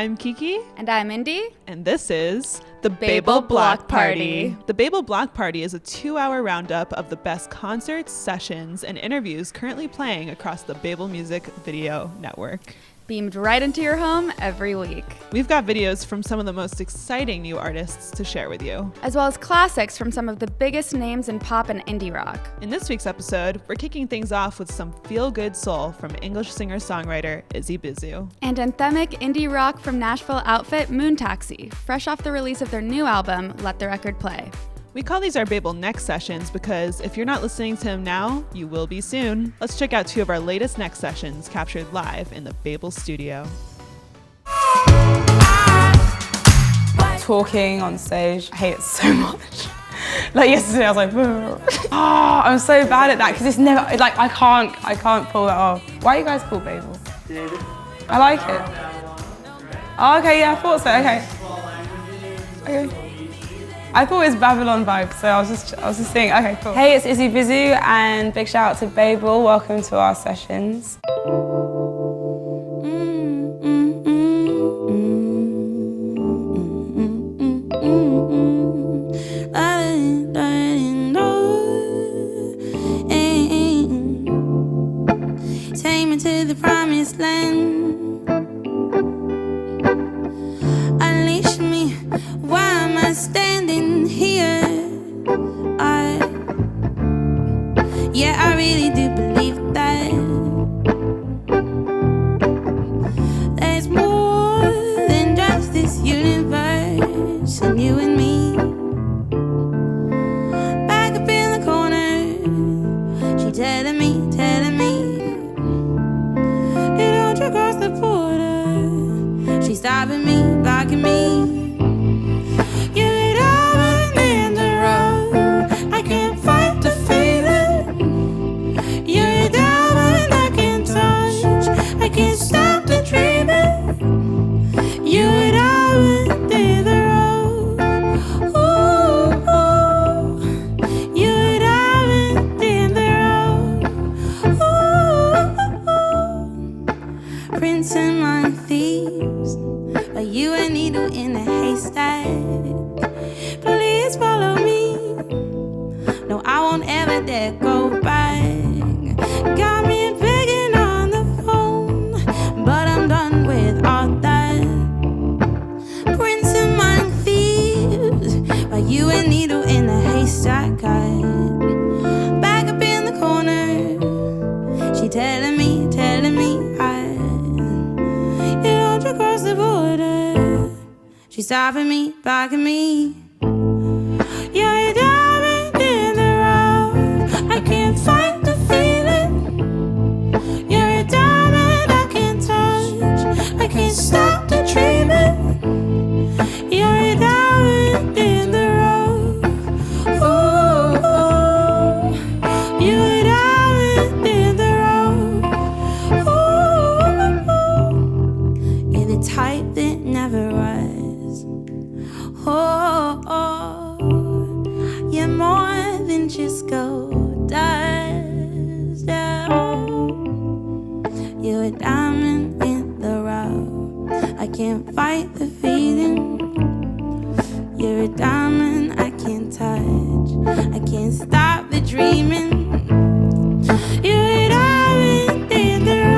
I'm Kiki. And I'm Indy. And this is the Baeble Block Party. The Baeble Block Party is a 2-hour roundup of the best concerts, sessions, and interviews currently playing across the Baeblemusic video network. Beamed right into your home every week. We've got videos from some of the most exciting new artists to share with you, as well as classics from some of the biggest names in pop and indie rock. In this week's episode, we're kicking things off with some feel-good soul from English singer-songwriter Izzy Bizu. And anthemic indie rock from Nashville outfit Moon Taxi, fresh off the release of their new album, Let the Record Play. We call these our Baeble Next sessions because if you're not listening to him now, you will be soon. Let's check out 2 of our latest Next sessions captured live in the Baeble studio. Talking on stage, I hate it so much. Like yesterday, I was like, I'm so bad at that because it's never, like, I can't pull that off. Why are you guys called Baeble? I like it. Oh, okay, yeah, I thought so, okay. I thought it was Babylon vibes, so I was just thinking, okay, cool. Hey, it's Izzy Bizu, and big shout out to Baeble. Welcome to our sessions. Take me to the promised land. Unleash me. Why am I standing here? I really do believe that there's more than just this universe and you and me. Back up in the corner, she telling me, you don't you cross the border. She's stopping me, blocking me. She's stopping me, blocking me. You're a diamond in the rough. I can't fight the feeling. You're a diamond I can't touch. I can't stop the dreaming. You're a diamond in the rough. Ooh, you're a diamond in the rough. Ooh, you're the type that never was. You're more than just gold dust. You're a diamond in the rough. I can't fight the feeling. You're a diamond I can't touch. I can't stop the dreaming. You're a diamond in the rough.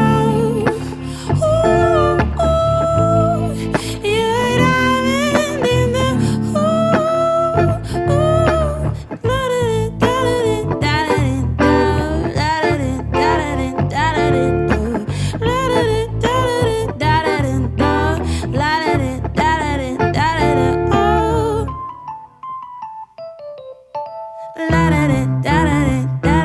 La da da da da da.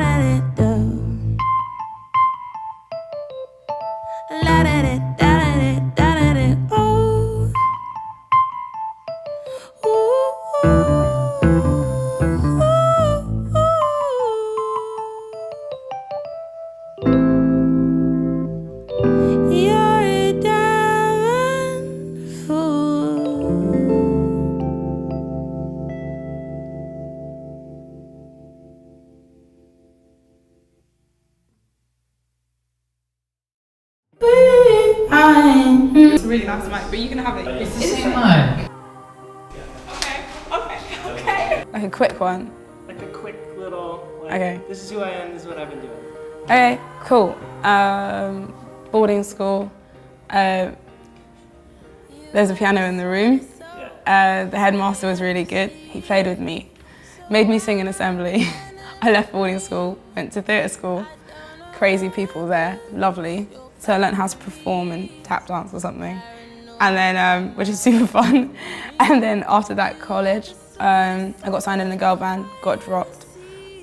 really nice mic, but you can have it. It's the same mic. Okay. Like a quick one. Like a quick little, like, Okay. this is who I am, this is what I've been doing. Okay, cool. Boarding school. There's a piano in the room. The headmaster was really good. He played with me, made me sing in assembly. I left boarding school, went to theatre school. Crazy people there, lovely. So I learned how to perform and tap dance or something. And then, which is super fun. And then after that, college. I got signed in a girl band, got dropped.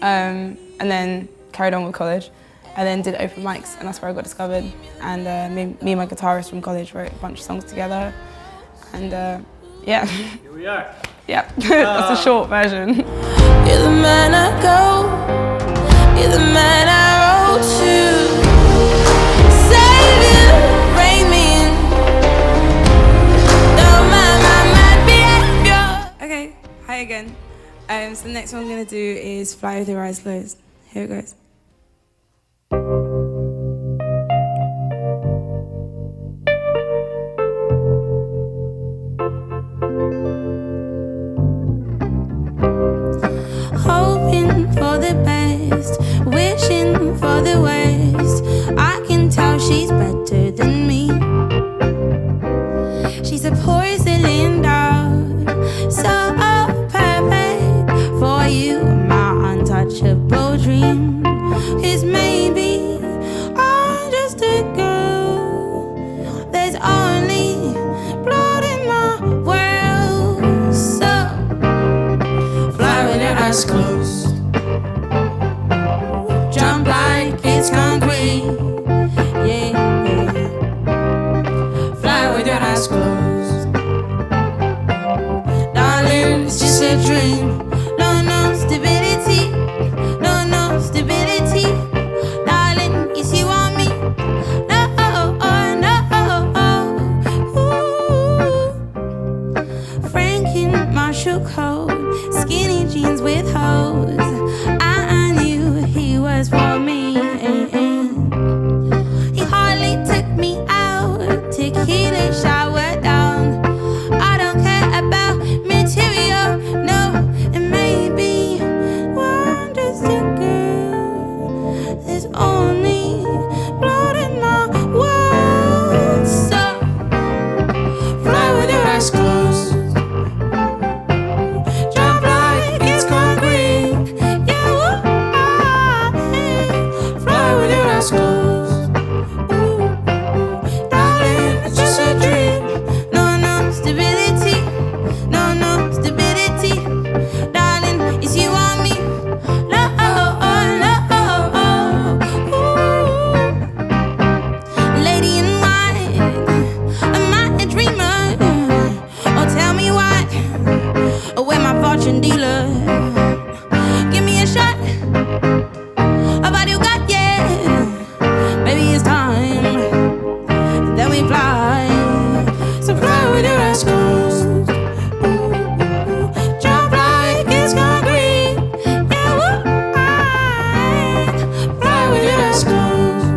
And then carried on with college. And then did open mics, and that's where I got discovered. And me and my guitarist from college wrote a bunch of songs together. And yeah. Here we are. Yeah, that's a short version. You're the man I go, you're the man I roll to. Save you, bring me in. Don't mind my behavior. Okay, hi again. So the next one I'm gonna do is Fly With Your Eyes Closed. Here it goes. Hoping for the best, wishing for the worst. I can tell she's better than me. She's a porcelain doll, so perfect for you, my untouchable dream. 'Cause maybe I'm just a girl. There's only blood in my world, so fly with your eyes closed. Jump like it's concrete. Yeah, yeah. Fly with your eyes closed. Darling, it's just a dream. No stability. No stability. Darling, it's you on me. No. Ooh. Franken Marshall code. Skinny jeans with hoes. I knew he was for me. He hardly took me out. Tequila shower down. I don't care about material, no. And maybe one just a girl. There's only blood in my world. So fly with your eyes closed. Jump like it's concrete. Yeah, fly with your eyes closed. Darling, it's just a dream. No stability. No stability. Darling, it's you on me. No. Ooh. Lady in white, am I a dreamer? Oh, tell me why. Oh, where my fortune dealer? Give me a shot of what you got, yeah. Baby, it's time that we fly. So fly with your eyes closed. Jump like it's concrete. Yeah, woo. Fly with your eyes closed.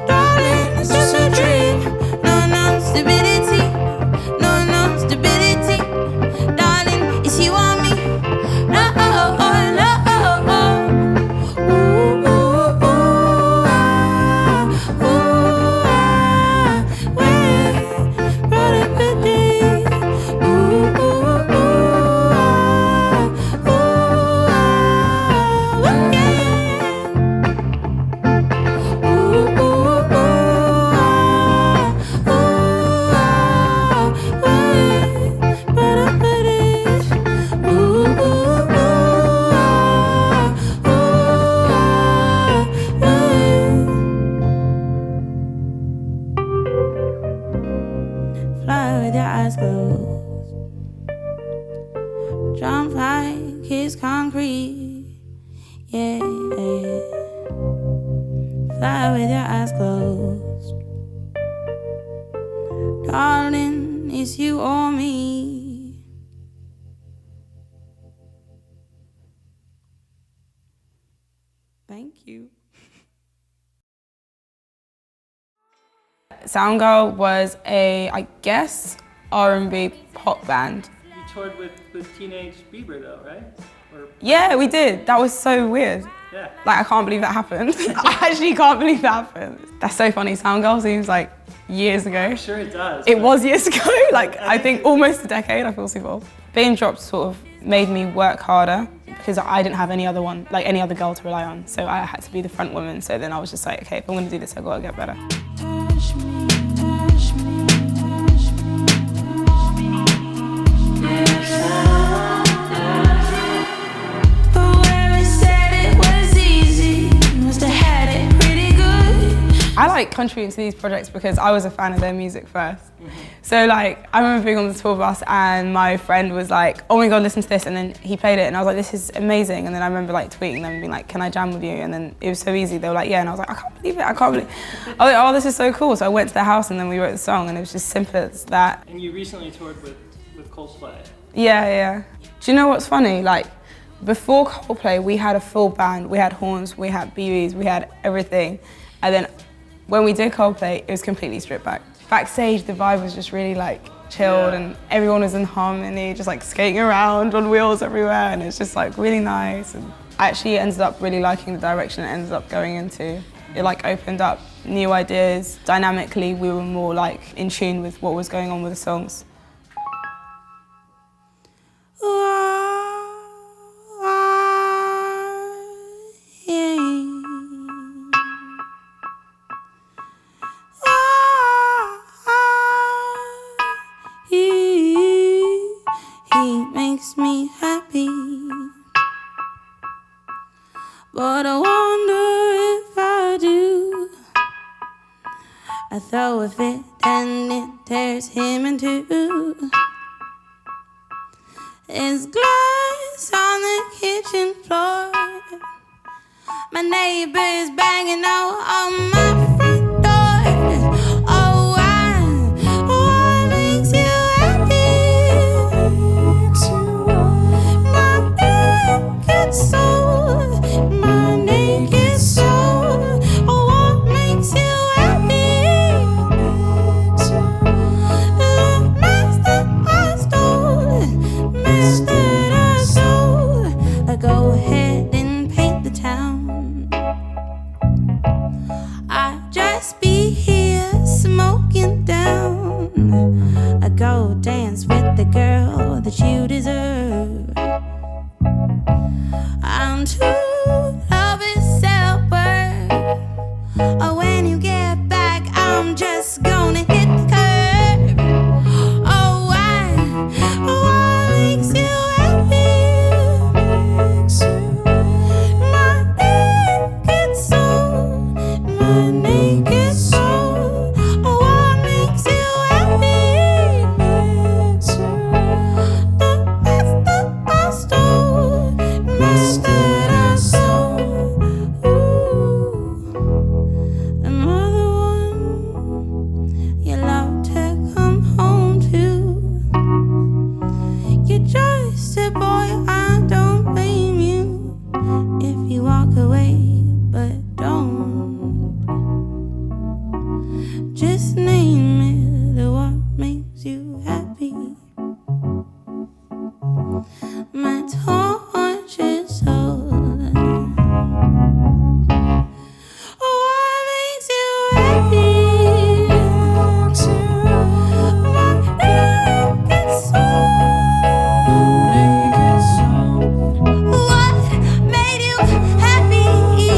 Darling, it's just a dream. No stability. No stability. Darling, it's you on me. No. Fly with your eyes closed. Jump like it's concrete. Yeah. Fly with your eyes closed. Darling, it's you or me. Thank you. Sound Girl was a, I guess, R&B pop band. You toured with Teenage Bieber though, right? Or, Yeah, we did. That was so weird. yeah. Like, I can't believe that happened. I actually can't believe that happened. That's so funny. Sound Girl seems like years ago. I'm sure it does. It but- was years ago. Like, I think almost a decade. I feel super old. Being dropped sort of made me work harder because I didn't have any other girl to rely on. So I had to be the front woman. So then I was just like, okay, if I'm gonna do this, I've got to get better. Touch me, touch me, touch me, touch me. Whoever said it was easy must have had it pretty good. I like contributing to these projects because I was a fan of their music first. So like, I remember being on the tour bus and my friend was like, oh my God, listen to this. And then he played it and I was like, this is amazing. And then I remember like tweeting them and being like, can I jam with you? And then it was so easy. They were like, yeah. And I was like, I can't believe it, I can't believe it. I was like, oh, this is so cool. So I went to their house and then we wrote the song and it was just simple as that. And you recently toured with Coldplay. Yeah. Do you know what's funny? Like, before Coldplay, we had a full band. We had horns, we had BBs, we had everything. And then when we did Coldplay, it was completely stripped back. Backstage, the vibe was just really like chilled and everyone was in harmony, just like skating around on wheels everywhere, and it's just like really nice. And I actually ended up really liking the direction it ended up going into. It like opened up new ideas. Dynamically, we were more like in tune with what was going on with the songs. He makes me happy, but I wonder if I do. I throw a fit and it tears him in two. There's glass on the kitchen floor. My neighbor is banging on my front door. Oh, what makes you happy? My naked soul, my naked soul. Oh, what makes you happy? The master I stole, master I stole. Go ahead and paint the town. I just be here smoking down. I go dance with the girl that you deserve. I'm too loving self-worth. Oh, when you get back, I'm just gonna hit the curb. Oh, what makes you happy? My naked soul, my naked soul. Oh, what makes you happy? The master I stole, master I stole. Ooh, another one you love to come home to. You're just a boy, I don't blame you if you walk away, but don't. Just name it, what makes you happy. My tortured soul. What makes you happy? My naked soul. What made you happy?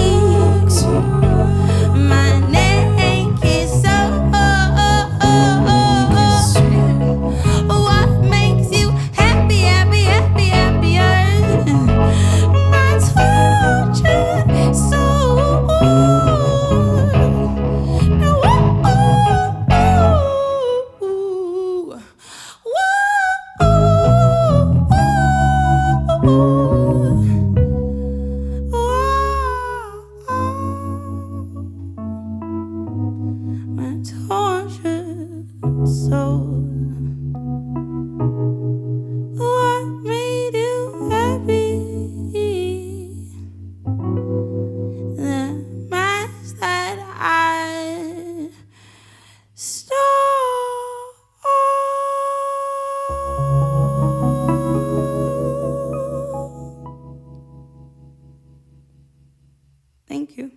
Thank you.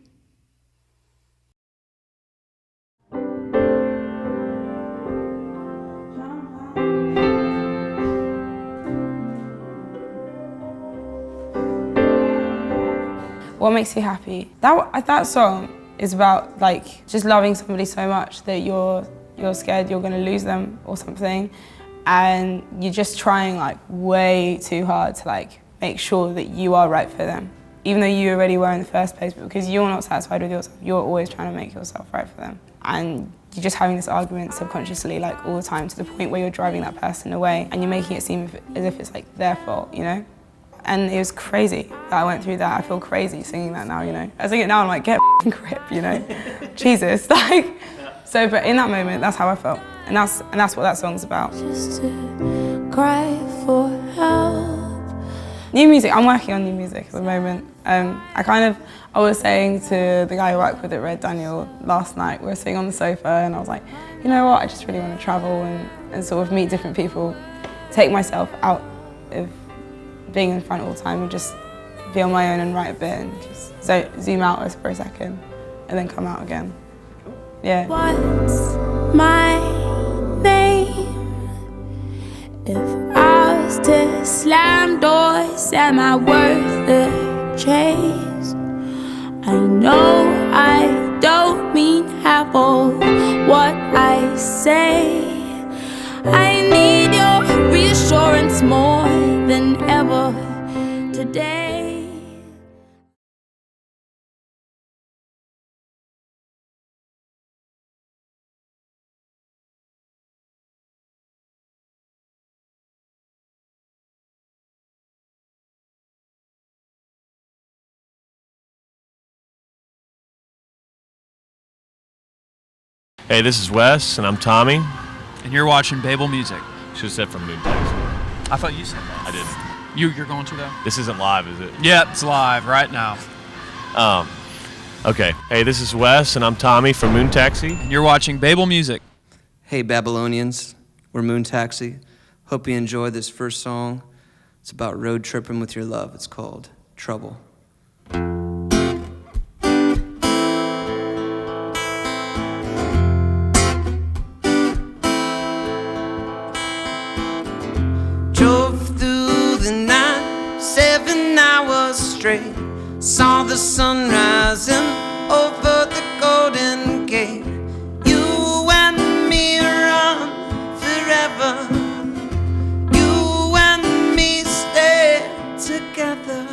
What makes you happy? That song is about like just loving somebody so much that you're scared you're gonna lose them or something, and you're just trying like way too hard to like make sure that you are right for them, even though you already were in the first place. But because you're not satisfied with yourself, you're always trying to make yourself right for them, and you're just having this argument subconsciously like all the time to the point where you're driving that person away and you're making it seem as if it's like their fault, you know? And it was crazy that I went through that. I feel crazy singing that now, you know. I sing it now and I'm like, get a grip, you know. Jesus, like. So, but in that moment, that's how I felt. And that's what that song's about. Just to cry for help. New music, I'm working on new music at the moment. I was saying to the guy I work with at Red Daniel last night, we were sitting on the sofa and I was like, you know what, I just really want to travel and sort of meet different people, take myself out of being in front all the time and just be on my own and write a bit and just zoom out for a second and then come out again. Yeah. What's my name? If I was to slam doors, am I worth the chase? I know I don't mean half of what I say. I need your reassurance more than ever today. Hey, this is Wes, and I'm Tommy. And you're watching Baeblemusic. Should have said from Moon Taxi. I thought you said that. I didn't. You're going to though? This isn't live, is it? Yeah, it's live right now. Okay. Hey, this is Wes, and I'm Tommy from Moon Taxi. And you're watching Baeblemusic. Hey Babylonians, we're Moon Taxi. Hope you enjoy this first song. It's about road tripping with your love. It's called Trouble. Drove through the night, 7 hours straight. Saw the sun rising over the Golden Gate. You and me run forever. You and me stay together.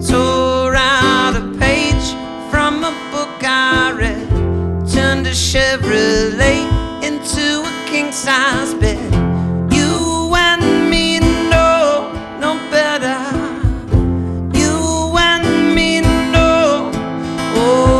Tore out a page from a book I read. Turned a Chevrolet into a king-size bed. You and me know no better. You and me know. Oh.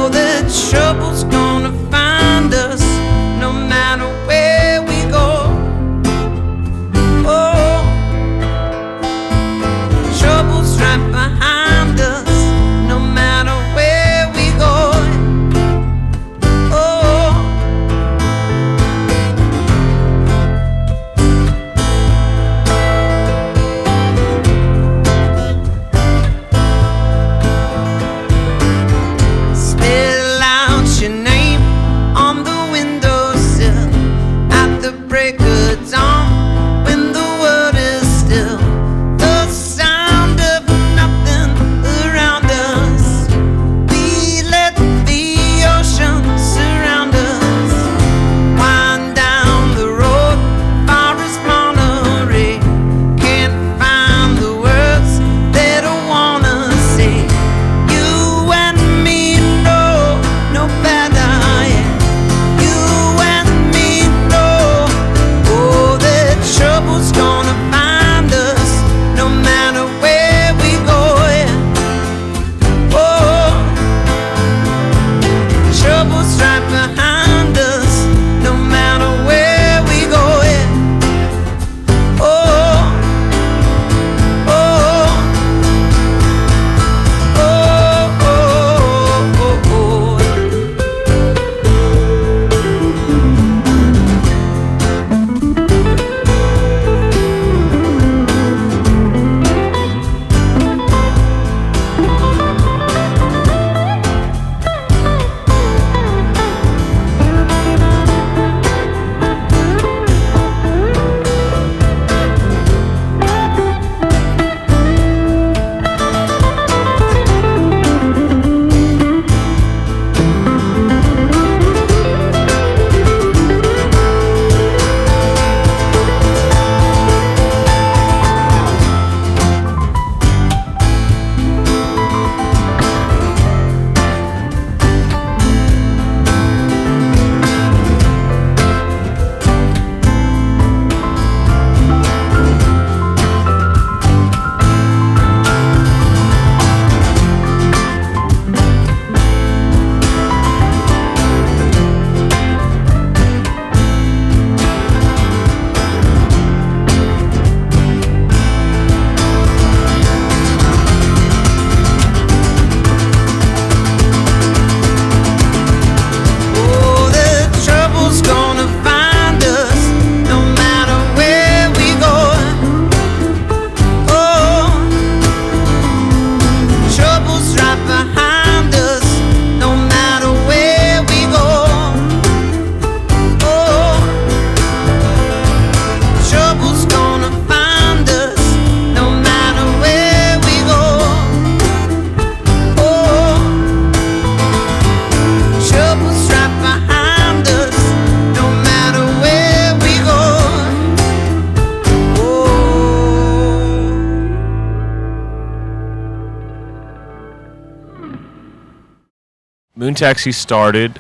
Moon Taxi started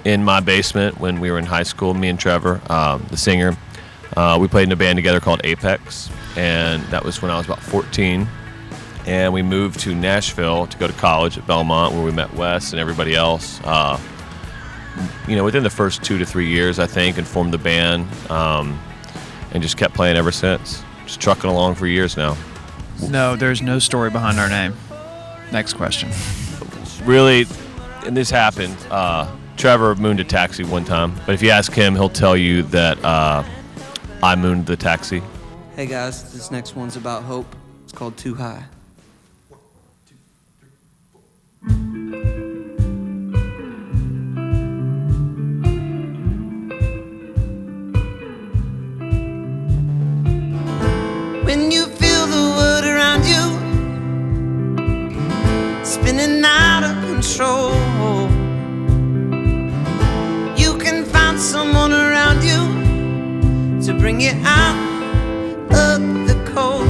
in my basement when we were in high school. Me and Trevor, the singer, we played in a band together called Apex, and that was when I was about 14. And we moved to Nashville to go to college at Belmont, where we met Wes and everybody else. Within the first 2 to 3 years, I think, and formed the band, and just kept playing ever since. Just trucking along for years now. No, there's no story behind our name. Next question. Really, and this happened. Trevor mooned a taxi one time, but if you ask him, he'll tell you that I mooned the taxi. Hey guys, this next one's about hope. It's called Too High. When you feel the world around you spinning out of control, you can find someone around you to bring you out of the cold.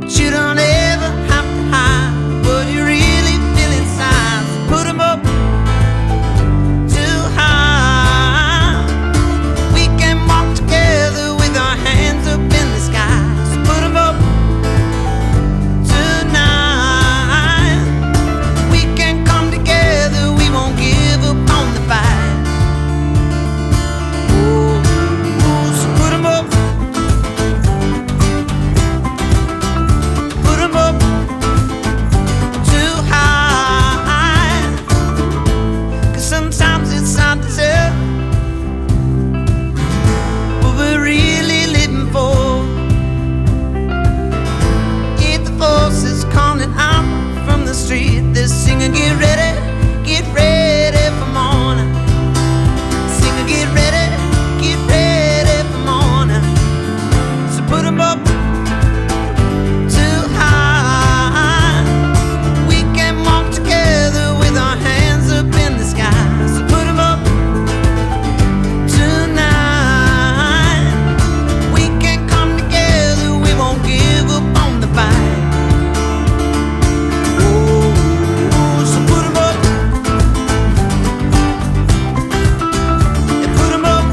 But you don't ever have to hide what you really feel inside. So put 'em up too high. We can walk together with our hands up in the sky. So put 'em up tonight. We can come together, we won't give up on the fight. Ooh, so put 'em up. Put 'em up too high. 'Cause sometimes it's hard to tell what we're really living for. If the forces calling out from the street, they're singing, get ready for morning. Singing, get ready for morning. So put 'em up too high. We can walk together with our hands up in the sky. So put 'em up tonight. We can come together, we won't give up on the fight. Oh, so put 'em up. And put 'em up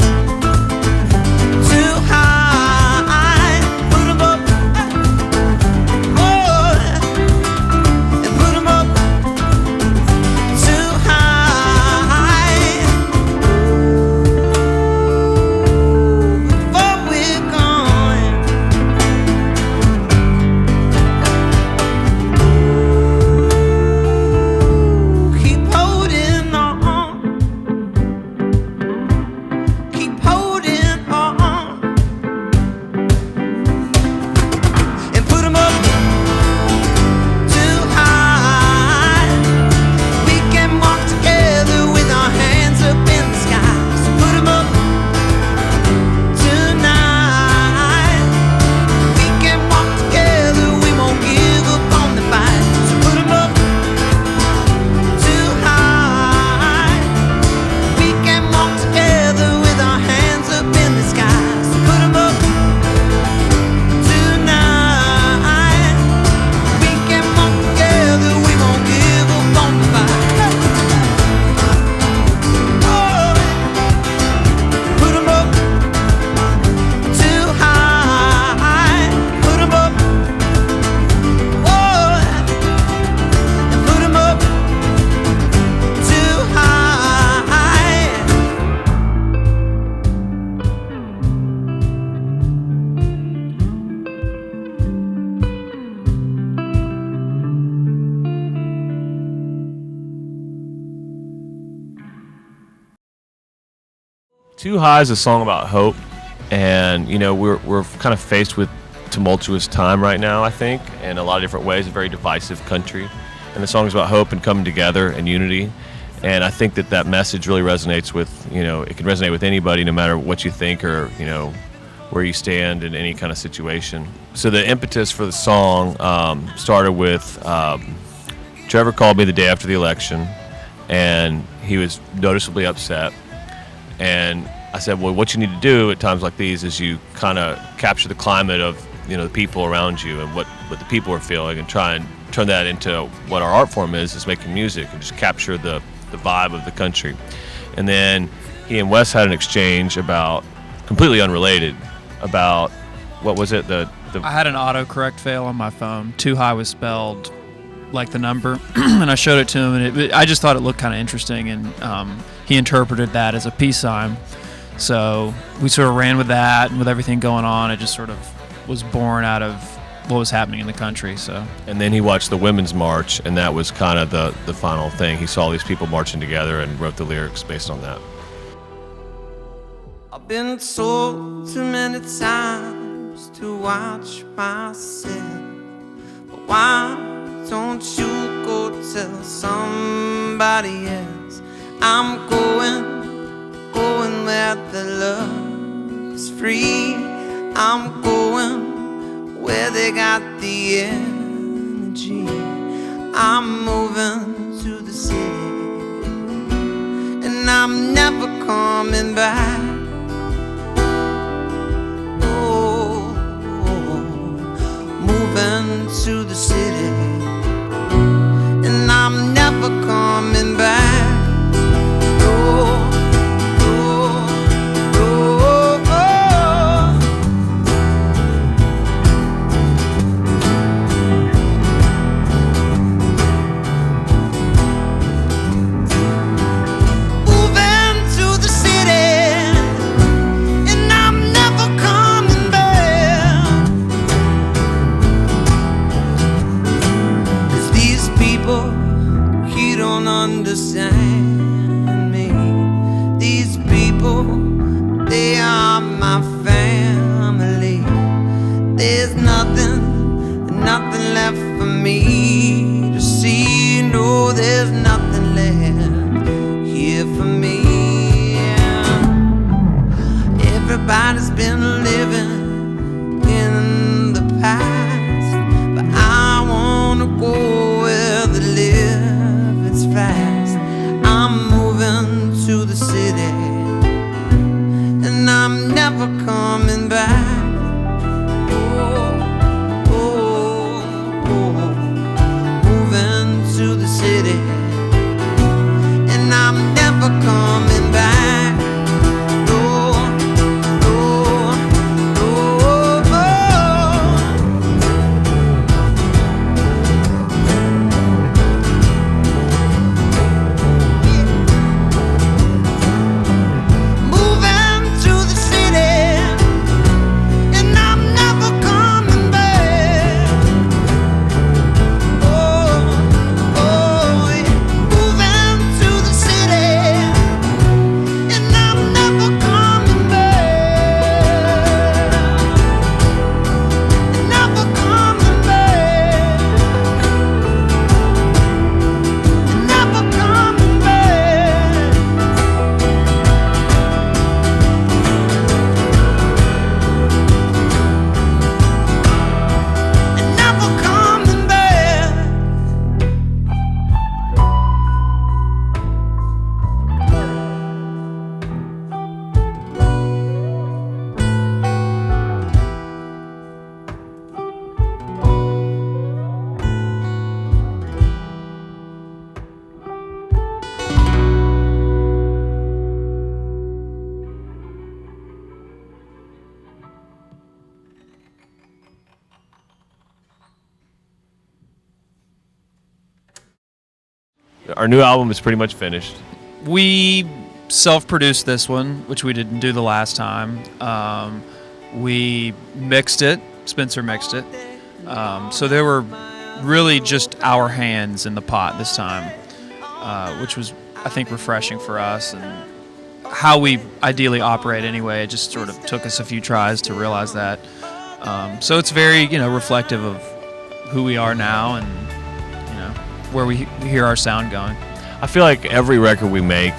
too high. Put 'em up. Oh, and put 'em up too high. Before we're gone, keep holding on. Keep holding on. And put 'em up too high. We can walk together with our hands up in the sky. So put 'em up tonight. We can walk together, we won't give up on the fight. So put 'em up too high. We can walk together with our hands up in the sky. So put 'em up tonight. We can walk together, we won't give up on the fight. Oh, put 'em up too high. Put 'em up. Oh, and put 'em up too high. Too High is a song about hope, and we're kind of faced with tumultuous time right now, I think, in a lot of different ways. A very divisive country, and the song is about hope and coming together and unity. And I think that message really resonates with it can resonate with anybody, no matter what you think or where you stand in any kind of situation. So the impetus for the song started with Trevor called me the day after the election, and he was noticeably upset. And I said, well, what you need to do at times like these is you kind of capture the climate of the people around you and what the people are feeling, and try turn that into what our art form is making music and just capture the vibe of the country. And then he and Wes had an exchange about, completely unrelated, about, what was it, I had an autocorrect fail on my phone. Too High was spelled like the number, and I showed it to him, and I just thought it looked kind of interesting, and he interpreted that as a peace sign. So we sort of ran with that, and with everything going on, it just sort of was born out of what was happening in the country. So. And then he watched the Women's March, and that was kind of the final thing. He saw these people marching together and wrote the lyrics based on that. I've been told too many times to watch myself, but why don't you go tell somebody else? I'm going where the love is free. I'm going where they got the energy. I'm moving to the city, and I'm never coming back. Moving to the city, and I'm never coming back. Oh, oh, oh, oh. Moving to the city, and I'm never coming back. 'Cause these people, you don't understand me. These people, they are my family. There's nothing left for me to see. No, there's nothing left here for me. Everybody's been living in the past, but I wanna go where the living's fast. I'm moving to the city, and I'm never coming back. Oh, oh, oh. Moving to the city, and I'm never coming back. Oh, oh, oh, oh. Moving to the city, and I'm never coming back. Oh, oh, yeah. Moving to the city, and I'm never coming back. Never coming back. Never coming back. Never coming back. Our new album is pretty much finished. We self-produced this one, which we didn't do the last time. We mixed it. Spencer mixed it. So there were really just our hands in the pot this time, which was, I think, refreshing for us and how we ideally operate anyway. It just sort of took us a few tries to realize that. So it's very, reflective of who we are now and, where we hear our sound going. I feel like every record we make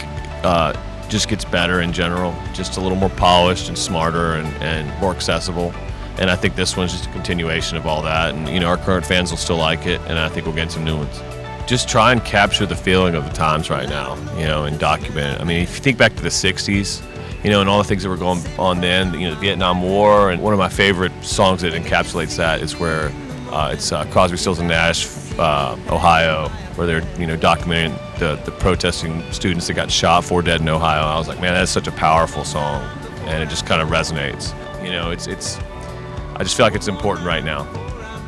just gets better in general, just a little more polished and smarter and more accessible. And I think this one's just a continuation of all that. And, our current fans will still like it, and I think we'll get some new ones. Just try and capture the feeling of the times right now, and document it. I mean, if you think back to the 60s, and all the things that were going on then, the Vietnam War, and one of my favorite songs that encapsulates that is where it's Crosby, Stills and Nash Ohio, where they're documenting the protesting students that got shot, 4 dead in Ohio. I was like, man, that's such a powerful song, and it just kind of resonates. It's I just feel like it's important right now.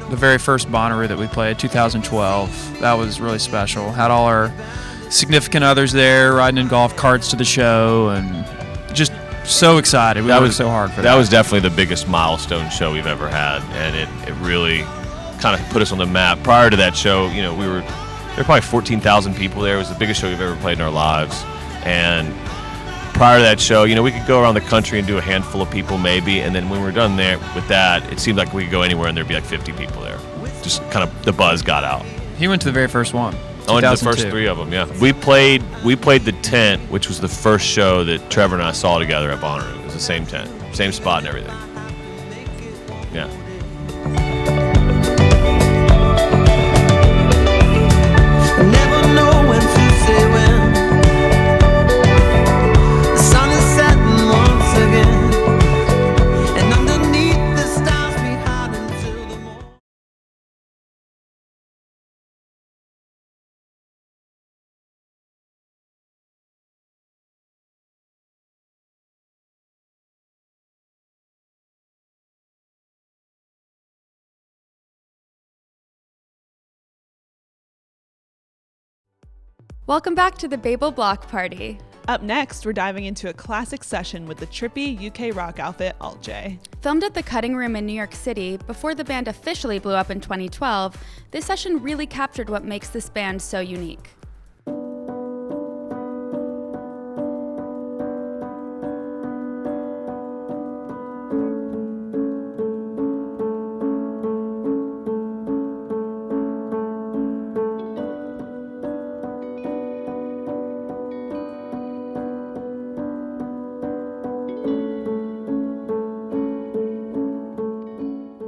The very first Bonnaroo that we played, 2012, that was really special. Had all our significant others there, riding in golf carts to the show, and just so excited. We worked so hard for that. That was definitely the biggest milestone show we've ever had, and it really kind of put us on the map. Prior to that show, there were probably 14,000 people there. It was the biggest show we've ever played in our lives, and prior to that show, we could go around the country and do a handful of people maybe, and then when we were done there with that, it seemed like we could go anywhere and there'd be like 50 people there. Just kind of the buzz got out. He went to the very first one. I went to the first 3 of them, yeah. We played the tent, which was the first show that Trevor and I saw together at Bonnaroo. It was the same tent, same spot and everything. Yeah. Never know when to say when. The sun is setting once again, and underneath the stars we hide until the morning. Welcome back to the Baeble Block Party. Up next, we're diving into a classic session with the trippy UK rock outfit Alt J. Filmed at the Cutting Room in New York City before the band officially blew up in 2012, this session really captured what makes this band so unique.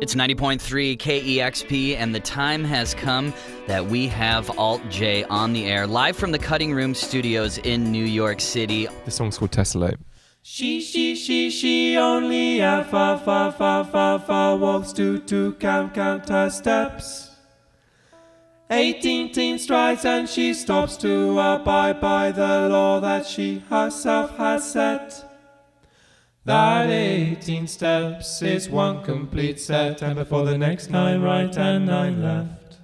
It's 90.3 KEXP, and the time has come that we have Alt J on the air, live from the Cutting Room Studios in New York City. This song's called Tessellate. She only fa walks to count her steps. 18 strides and she stops to abide by the law that she herself has set. That 18 steps is one complete set, and before the next 9 right and 9 left.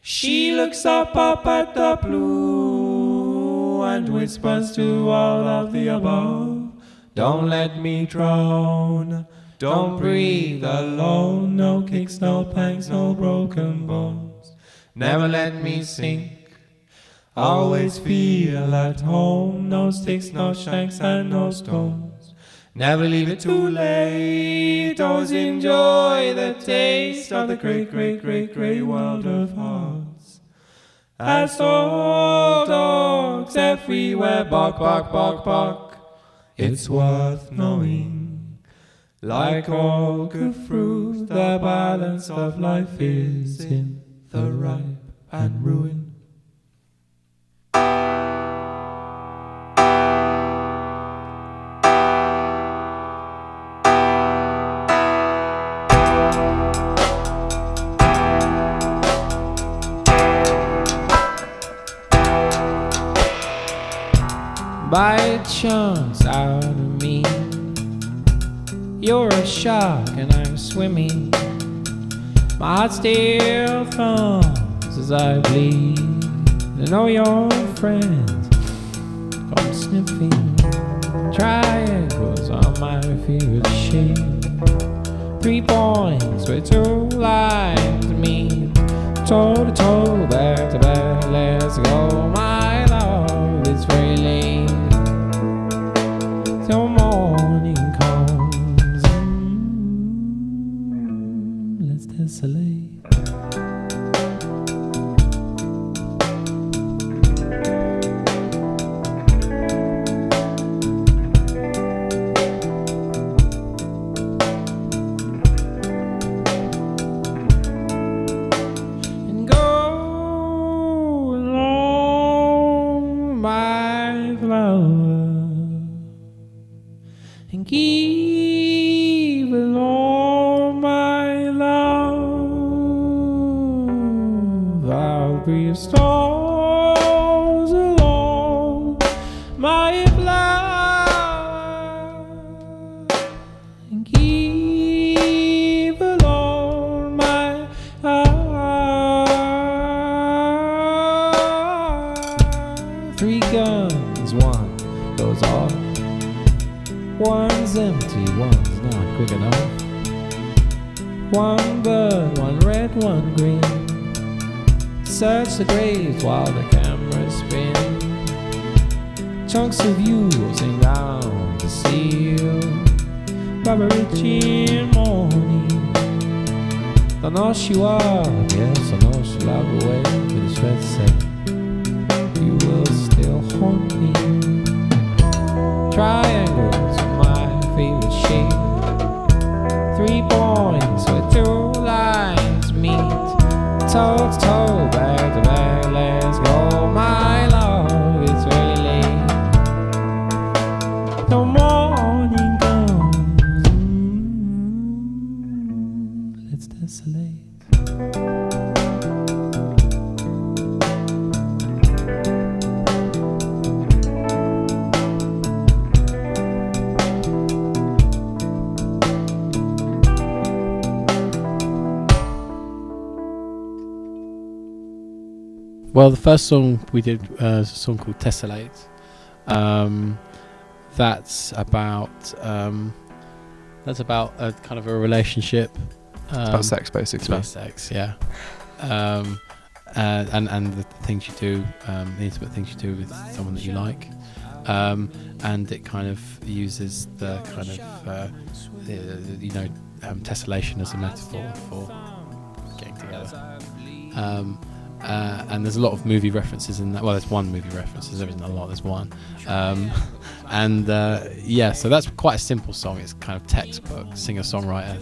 She looks up at the blue and whispers to all of the above. Don't let me drown, don't breathe alone. No kicks, no pangs, no broken bones. Never let me sink, always feel at home. No sticks, no shanks and no stones. Never leave it too late, always enjoy the taste of the great, great, great, great world of hearts. As all dogs everywhere bark, bark, bark, bark, it's worth knowing. Like all good fruit, the balance of life is in the ripe and ruin. Bite chunks out of me. You're a shark and I'm swimming. My heart still thumps as I bleed. I know your friends come sniffing. Triangles are my favorite shape. 3 points where 2 lines meet. Toe to toe, back to back, let's go. My love, it's very late till morning comes. Let's tessellate. And go along, my flower, and give along my love. I'll breathe stars along my flower and keep alone my heart. 3 guns, 1 goes off, 1's empty, 1's not quick enough. 1 bird, 1 red, 1 green. Search the graves while the cameras spin. Chunks of you will sing down the seal. Barbarici in morning. Don't know she was, yes, I know she'll have a way. But it's fair to say, you will still haunt me. Triangles are my favorite shape. 3 points where 2 lines meet. Toe to toe, back to back, let's go, my love, it's really late. The morning comes, let's desolate. Well, the first song we did was a song called Tessellate. That's about a kind of a relationship. It's about sex, basically. It's about sex, yeah. And the things you do, the intimate things you do with someone that you like. And it kind of uses the kind of tessellation as a metaphor for getting together. And there's a lot of movie references in that. Well, there's 1 movie reference. There isn't a lot. There's 1. So that's quite a simple song. It's kind of textbook singer-songwriter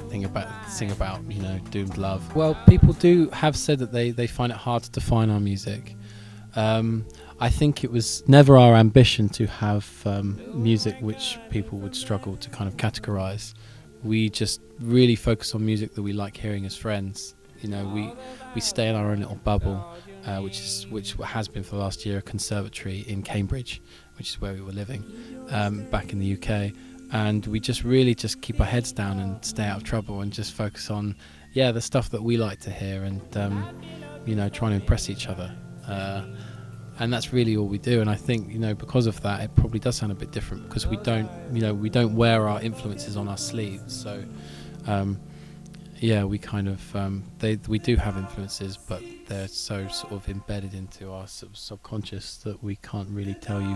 sing about doomed love. Well, people have said that they find it hard to define our music. I think it was never our ambition to have music which people would struggle to kind of categorize. We just really focus on music that we like hearing as friends. We stay in our own little bubble, which has been for the last year a conservatory in Cambridge, which is where we were living back in the UK, and we just really just keep our heads down and stay out of trouble and just focus on the stuff that we like to hear and trying to impress each other, and that's really all we do. And I think because of that, it probably does sound a bit different because we don't wear our influences on our sleeves. So we kind of we do have influences, but they're so sort of embedded into our subconscious that we can't really tell you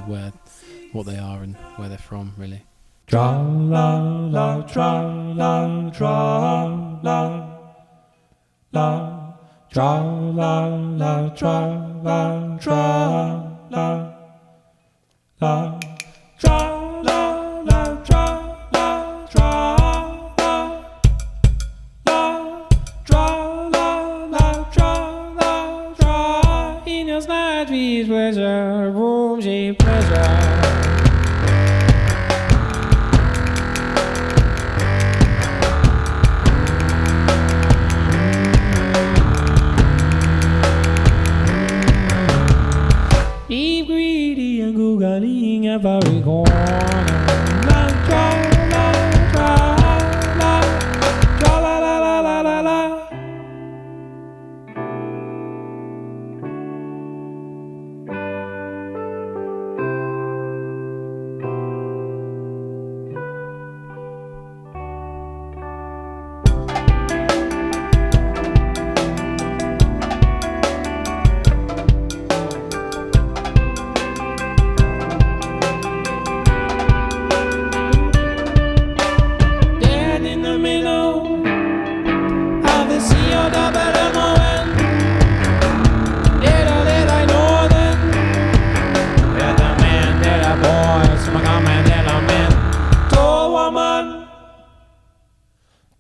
what they are and where they're from, really. Tra la la, tra la, tra la la, tra la la, tra la, tra la la, tra la la, tra la, tra la. In your night, we pleasure, room, she pleasure. Be greedy and googling every corner. La tra la tra la tra la la la la la la.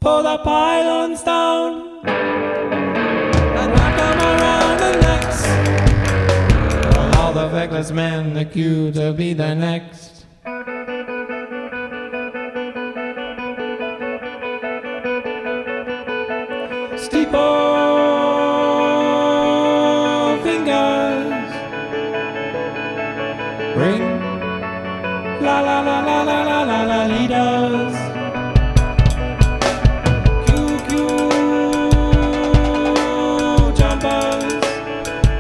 Pull the pylons down and wrap them around the necks. All the feckless men accused to be the next. Steeple Ring, la la la la la la la la leaders. QQ jumpers.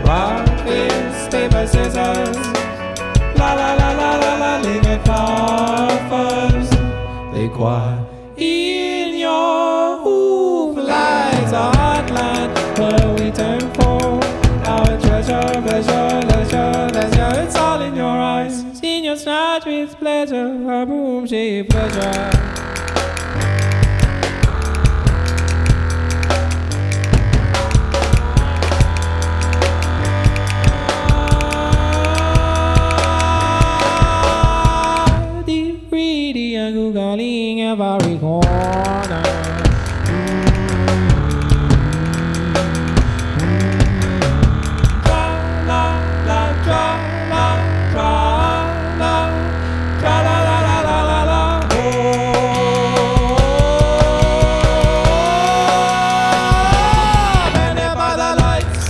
Rock, fist, paper, scissors. La la la la la la, living puffers. They choir in your hoof lights, a hotline where we turn for our treasure, pleasure, leisure, leisure. It's all in your eyes, seen your snatch with pleasure, a broom-shaped pleasure. Googling every corner. Tra la la, tra la, tra la, tra la la la la la la. Oh, blinded by the lights.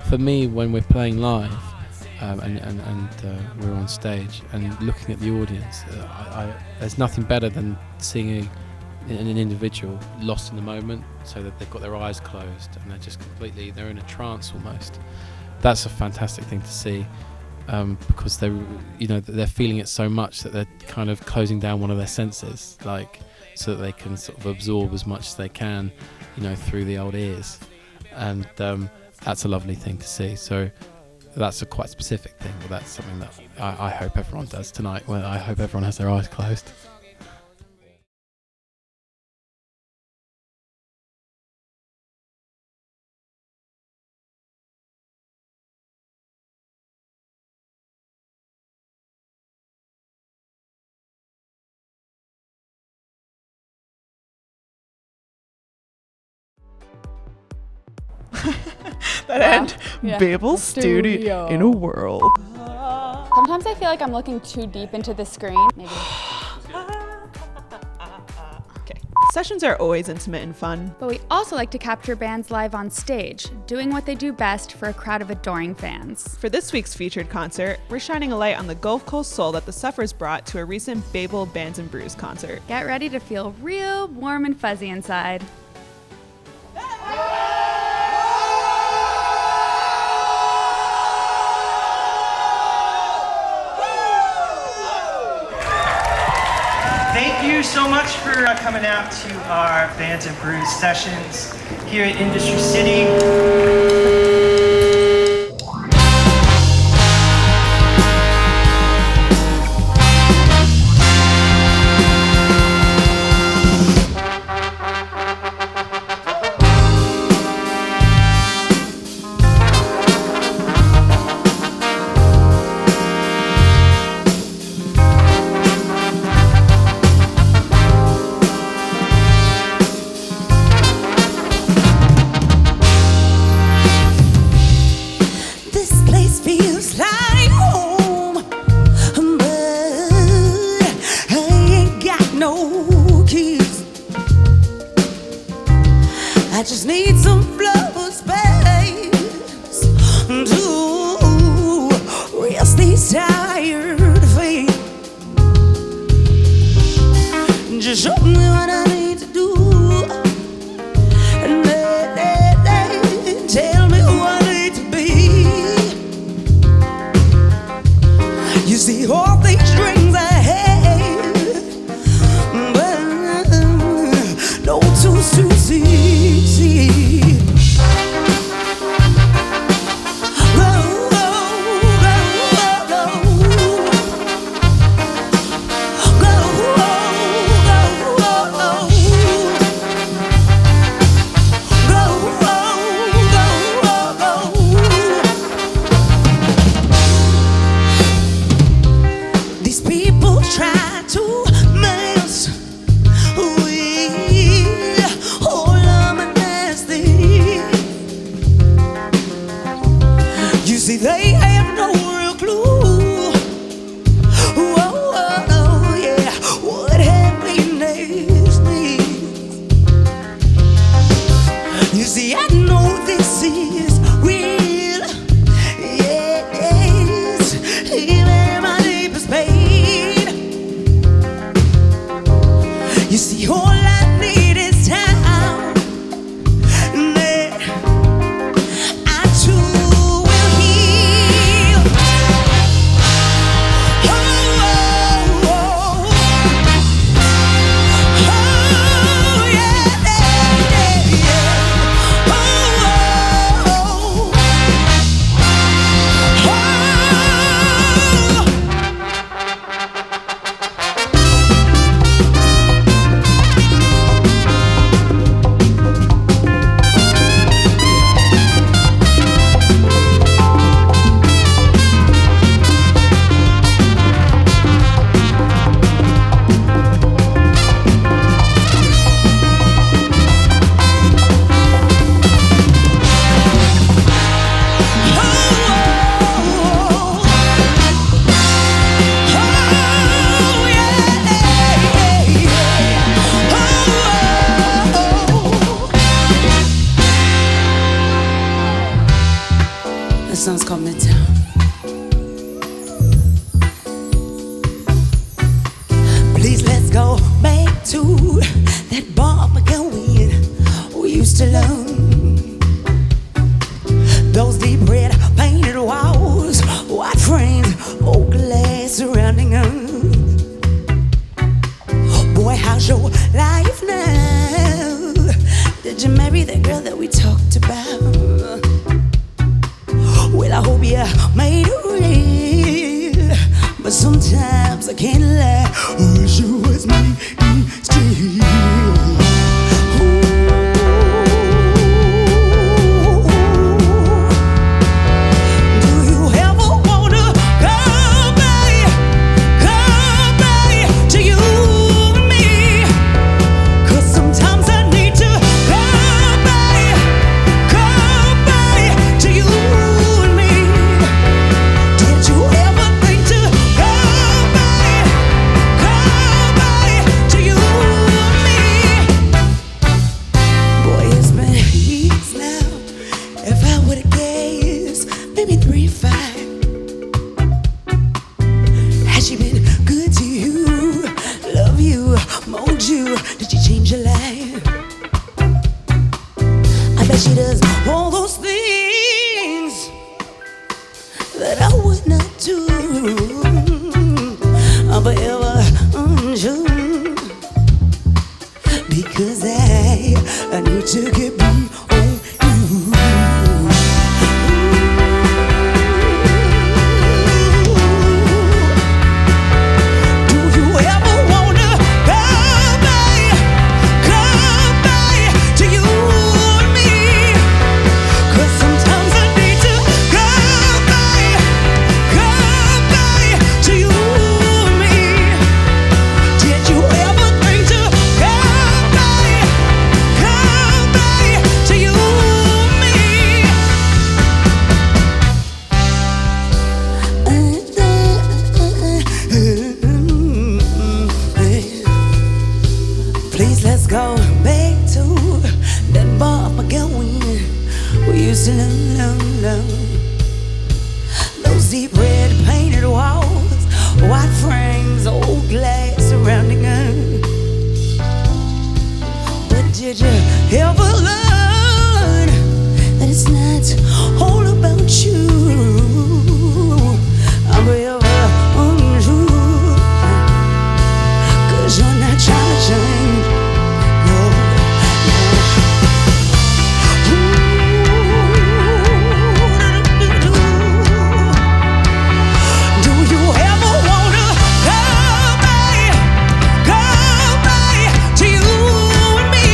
For me, when we're playing live and we're on stage and looking at the audience, there's nothing better than seeing an individual lost in the moment, so that they've got their eyes closed and they're in a trance almost. That's a fantastic thing to see, because they're feeling it so much that they're kind of closing down one of their senses, so that they can sort of absorb as much as they can, through the old ears, and that's a lovely thing to see. So that's a quite specific thing, but that's something that I hope everyone does tonight. Well, I hope everyone has their eyes closed. That end. Baeble Studio in a world. Sometimes I feel like I'm looking too deep into the screen. Maybe. Okay. Sessions are always intimate and fun. But we also like to capture bands live on stage, doing what they do best for a crowd of adoring fans. For this week's featured concert, we're shining a light on the Gulf Coast soul that the Suffers brought to a recent Baeble Bands and Brews concert. Get ready to feel real warm and fuzzy inside. Thank you so much for coming out to our Bands and Brews sessions here at Industry City. I just need some floor space to rest these tired feet. Just show me what I need to do, and then tell me who I need to be. You see all these dreams I had, but no tools to see. Go, go, go, go, go, go. You see, I know this is real. Yes, even my deepest pain. You see, all I need is time. That I too will heal. Oh, oh, oh. Oh, yeah, yeah, yeah. Oh, oh, oh. This song's called Midtown. Please let's go back to that bar we used to love. Those deep red painted walls, white frames, old glass surrounding us. Boy, how's your life now? Did you marry that girl that we talked about? Well, I hope you made it real, but sometimes I can't lie. Wish it was me still. Do you ever wanna come back to you and me? 'Cause sometimes I need to come back to you and me. Did you ever think to come back to you and me? Boy, it's been years now. If I would've guessed, maybe 3 or 5. Has she been good to you? Love you, mold you? Did she change your life? I bet she does all those things that I would not do. I'm forever unsure, because I need to get me on you. Do you ever wanna come back to you and me? 'Cause sometimes I need to come back to you and me. Did you ever think to come back to you and me? Please let's go back to that bar we used to love. Those deep red painted walls, white frames, old glass surrounding us. But did you ever learn that it's not all about you? I'm forever untrue, 'cause you're not trying to change. No, do you ever wanna come back to you and me?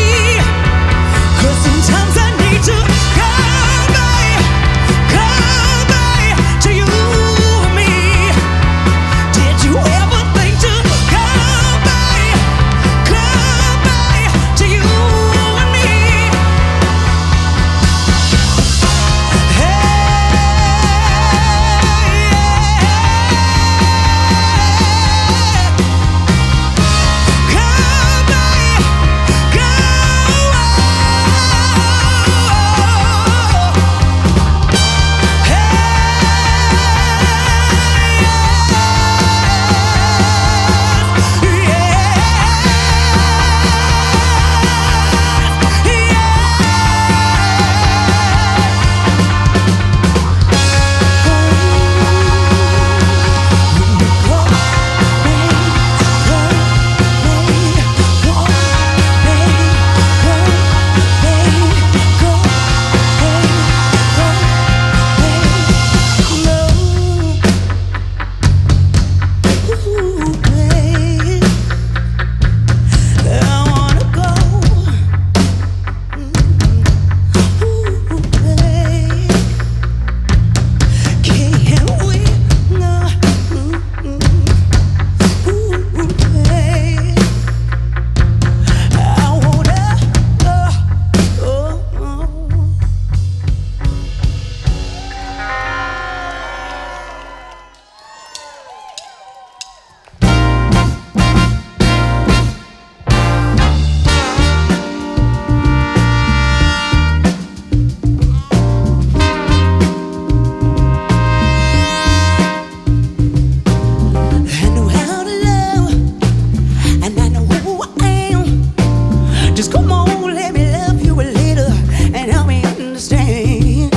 understand.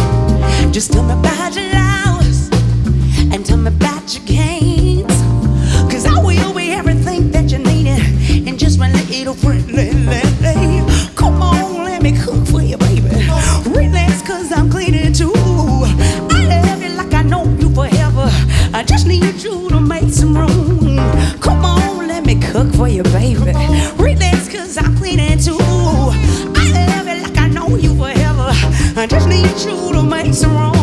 Just tell me about your loss and tell me about your gains. Cause I will be everything that you needed and just my little friendly lady. Come on, let me cook for you, baby. Relax, cause I'm cleaning too. I love you like I know you forever. I just need you to make some room. Come on, let me cook for you, baby. Relax, cause I'm cleaning too. I love you like I know you forever. I just need you to make some room.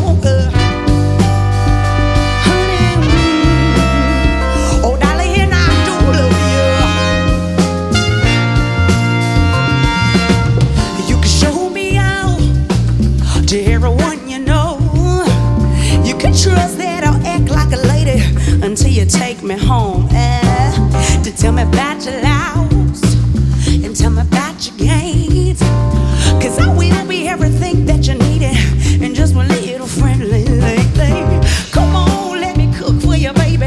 Trust that I'll act like a lady until you take me home. To tell me about your loss and tell me about your gains. Cause I will be everything that you needed and just one little friendly lady. Come on, let me cook for you, baby.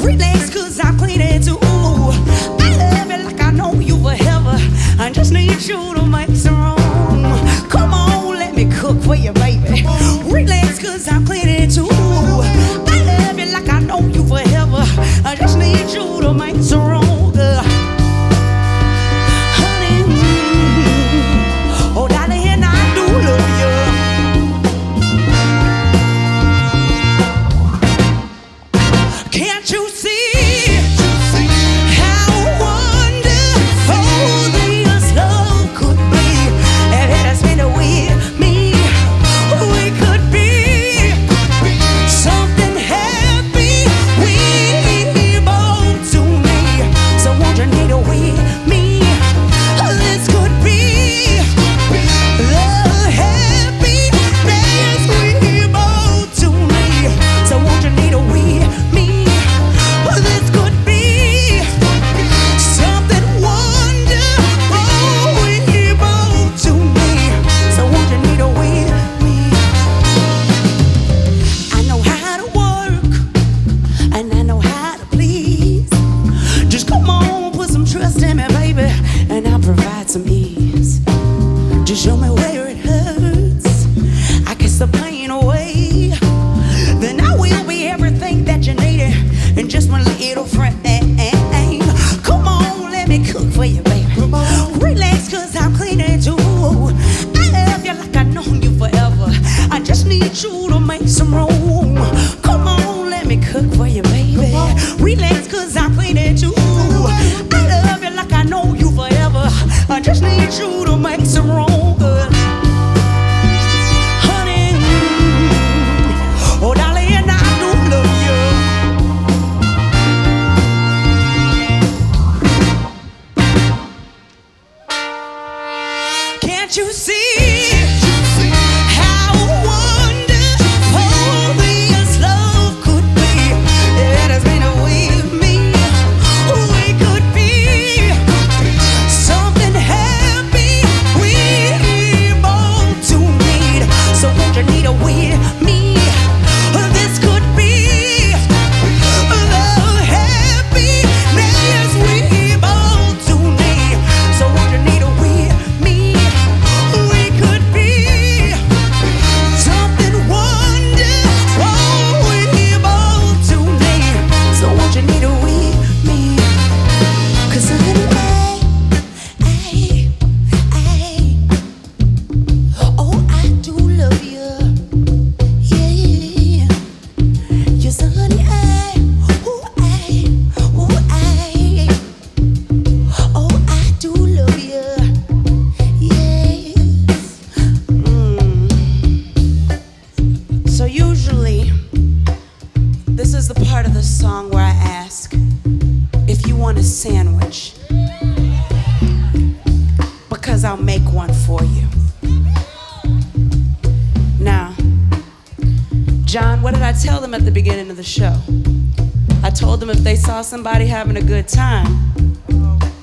Relax, cause I'm cleaning too. I love you like I know you forever. I just need you to make some room. Come on, let me cook for you, baby. Relax, cause I'm cleaning too. I love you like I know you forever. I just need you to make some room. Honey, oh darling, I do love you. Can't you see? Some ease. Just show me where it hurts. I kiss the pain away. Then I will be everything that you needed and just one little friend. Come on, let me cook for you, baby. Relax, cause I'm cleaning too. I love you like I know you forever. I just need you to make some room. Come on, let me cook for you, baby. Relax, cause I'm cleaning too. I love you like I know you forever. I just need you to make some room, girl. Honey, oh darling, I do love you. Can't you see? I'll make one for you. Now, John, what did I tell them at the beginning of the show? I told them if they saw somebody having a good time,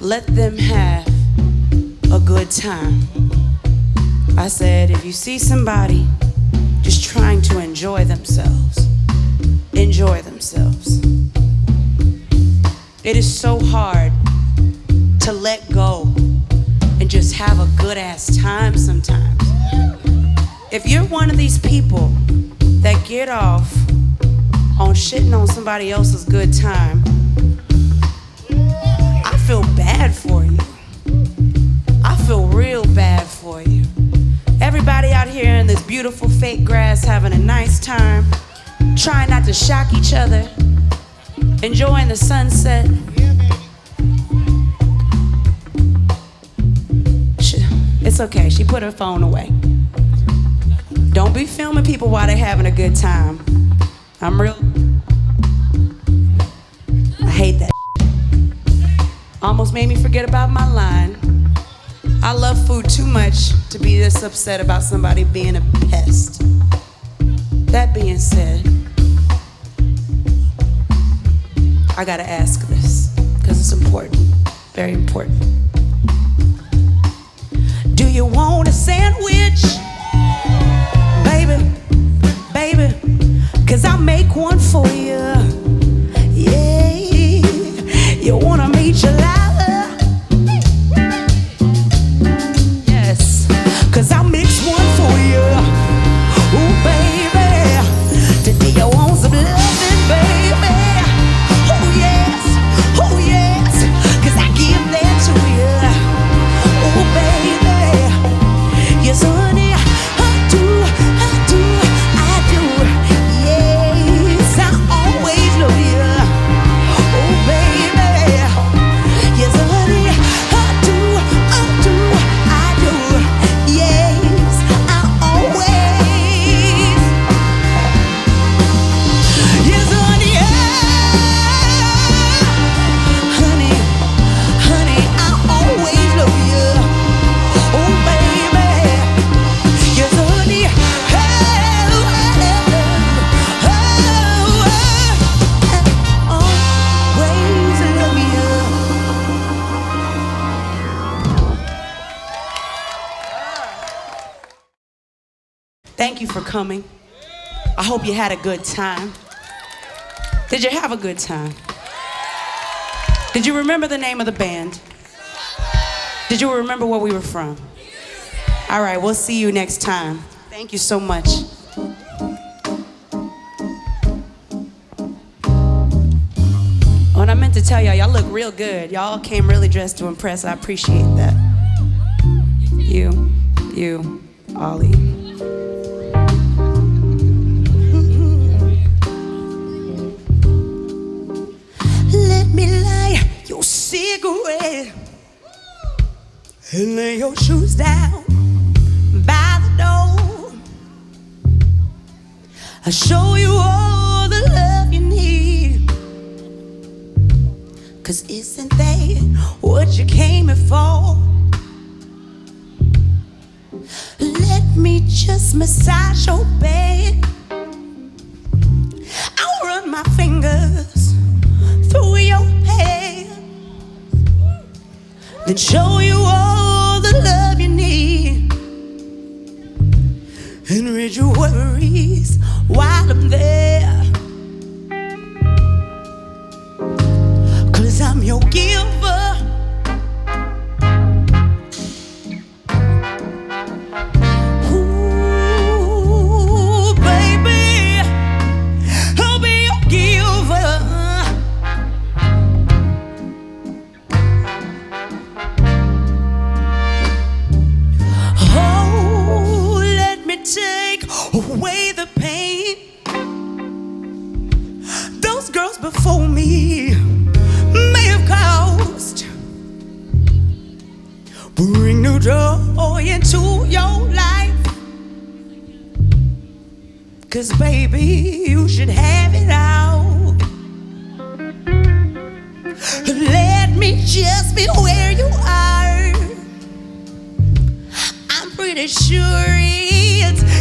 let them have a good time. I said, if you see somebody just trying to enjoy themselves, enjoy themselves. It is so hard to let go and just have a good ass time sometimes. If you're one of these people that get off on shitting on somebody else's good time, I feel bad for you. I feel real bad for you. Everybody out here in this beautiful fake grass having a nice time, trying not to shock each other, enjoying the sunset. It's okay, she put her phone away. Don't be filming people while they're having a good time. I hate that. Almost made me forget about my line. I love food too much to be this upset about somebody being a pest. That being said, I gotta ask this, because it's important, very important. Do you want a sandwich? Baby, cause I'll make one for you. Yeah, you wanna meet your lover? Yes, cause I'll mix one for you. Ooh, baby, today you want some loving, baby. Oh yes, cause I give that to you. Oh, baby, yes, honey, I do. Yes, I always love you. Oh, baby, yes, honey, I do. Yes, I always. Yes, honey, honey, I always love you. Oh, baby, yes, honey, always love you. Thank you for coming. I hope you had a good time. Did you have a good time? Did you remember the name of the band? Did you remember where we were from? All right, we'll see you next time. Thank you so much. What I meant to tell y'all look real good. Y'all came really dressed to impress. I appreciate that. You, Ollie. Let me light your cigarette and lay your shoes down by the door. I'll show you all the love you need. 'Cause isn't that what you came here for? Let me just massage your back. I'll run my fingers through your hair, then show you all the love you need, and rid your worries while I'm there. 'Cause I'm your giver. Ooh, baby, I'll be your giver. Oh, let me take away the pain those girls before me may have caused. Bring new joy into your life. 'Cause baby, you should have it out. Let me just be where you are. I'm pretty sure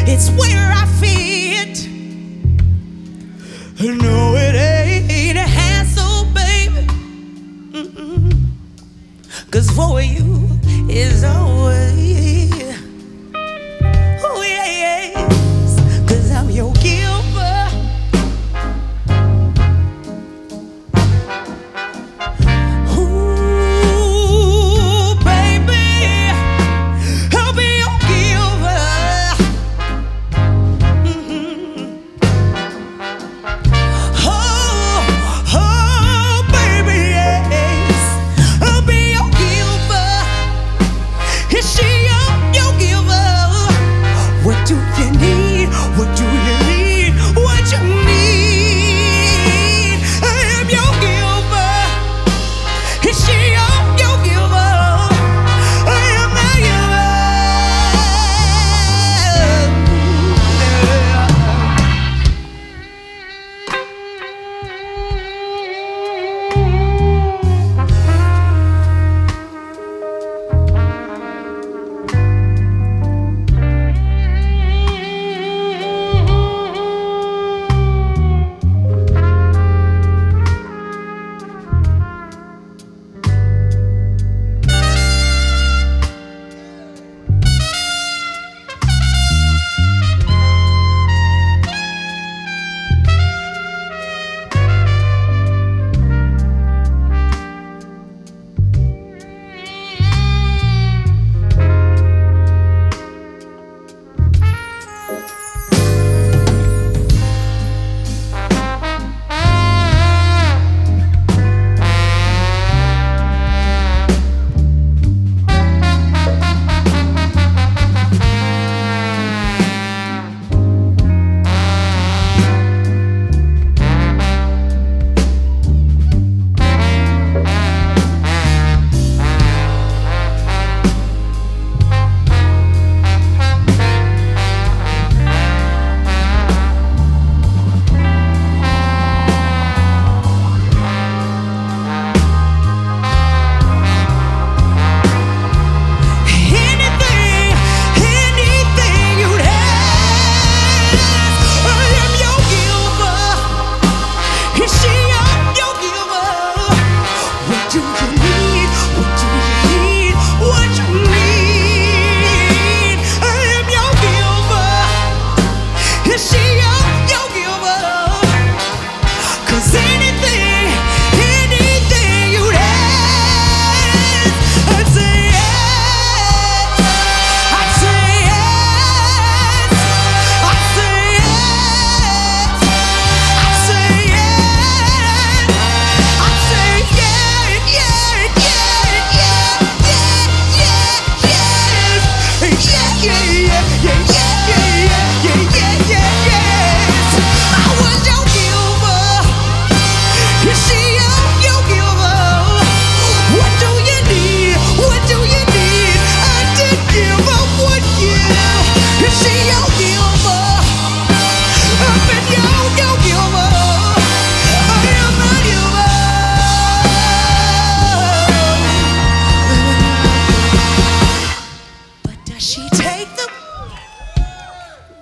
it's where I fit. No, it ain't a hassle, baby. 'Cause for you is always, oh yes, 'cause I'm your giver. Ooh, baby, I'll be your giver. What do you need? What do you need? What you need? I am your giver. Is she your giver? I am the giver.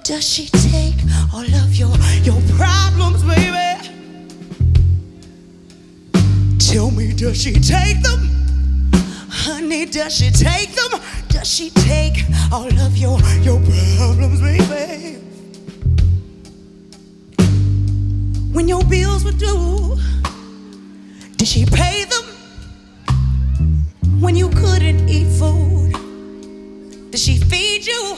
Does she take all of your problems, baby? Tell me, does she take them? Honey, does she take them? Does she take all of your problems, baby? When your bills were due, did she pay them? When you couldn't eat food, did she feed you?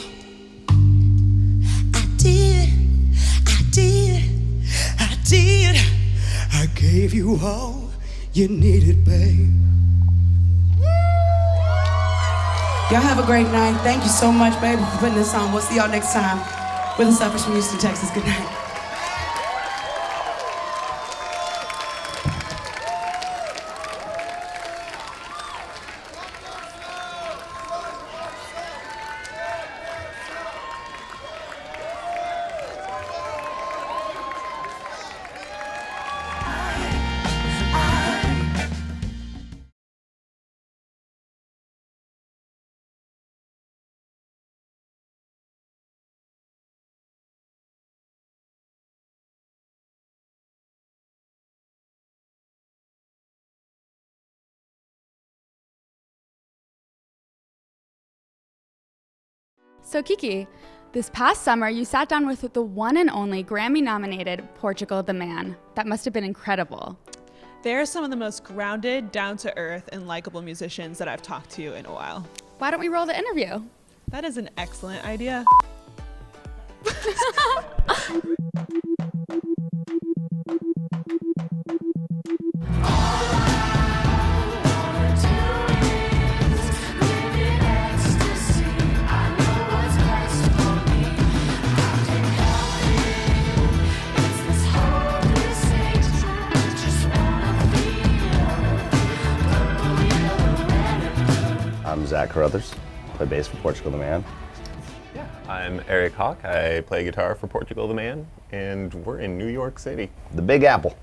I gave you all you needed, babe. Y'all have a great night. Thank you so much, baby, for putting this on. We'll see y'all next time. We're the Suffers from Houston, Texas. Good night. So Kiki, this past summer you sat down with the one and only Grammy-nominated Portugal the Man. That must have been incredible. They're some of the most grounded, down-to-earth, and likable musicians that I've talked to in a while. Why don't we roll the interview? That is an excellent idea. Zach Carruthers, play bass for Portugal the Man. I'm Eric Hawk. I play guitar for Portugal the Man, and we're in New York City. The Big Apple.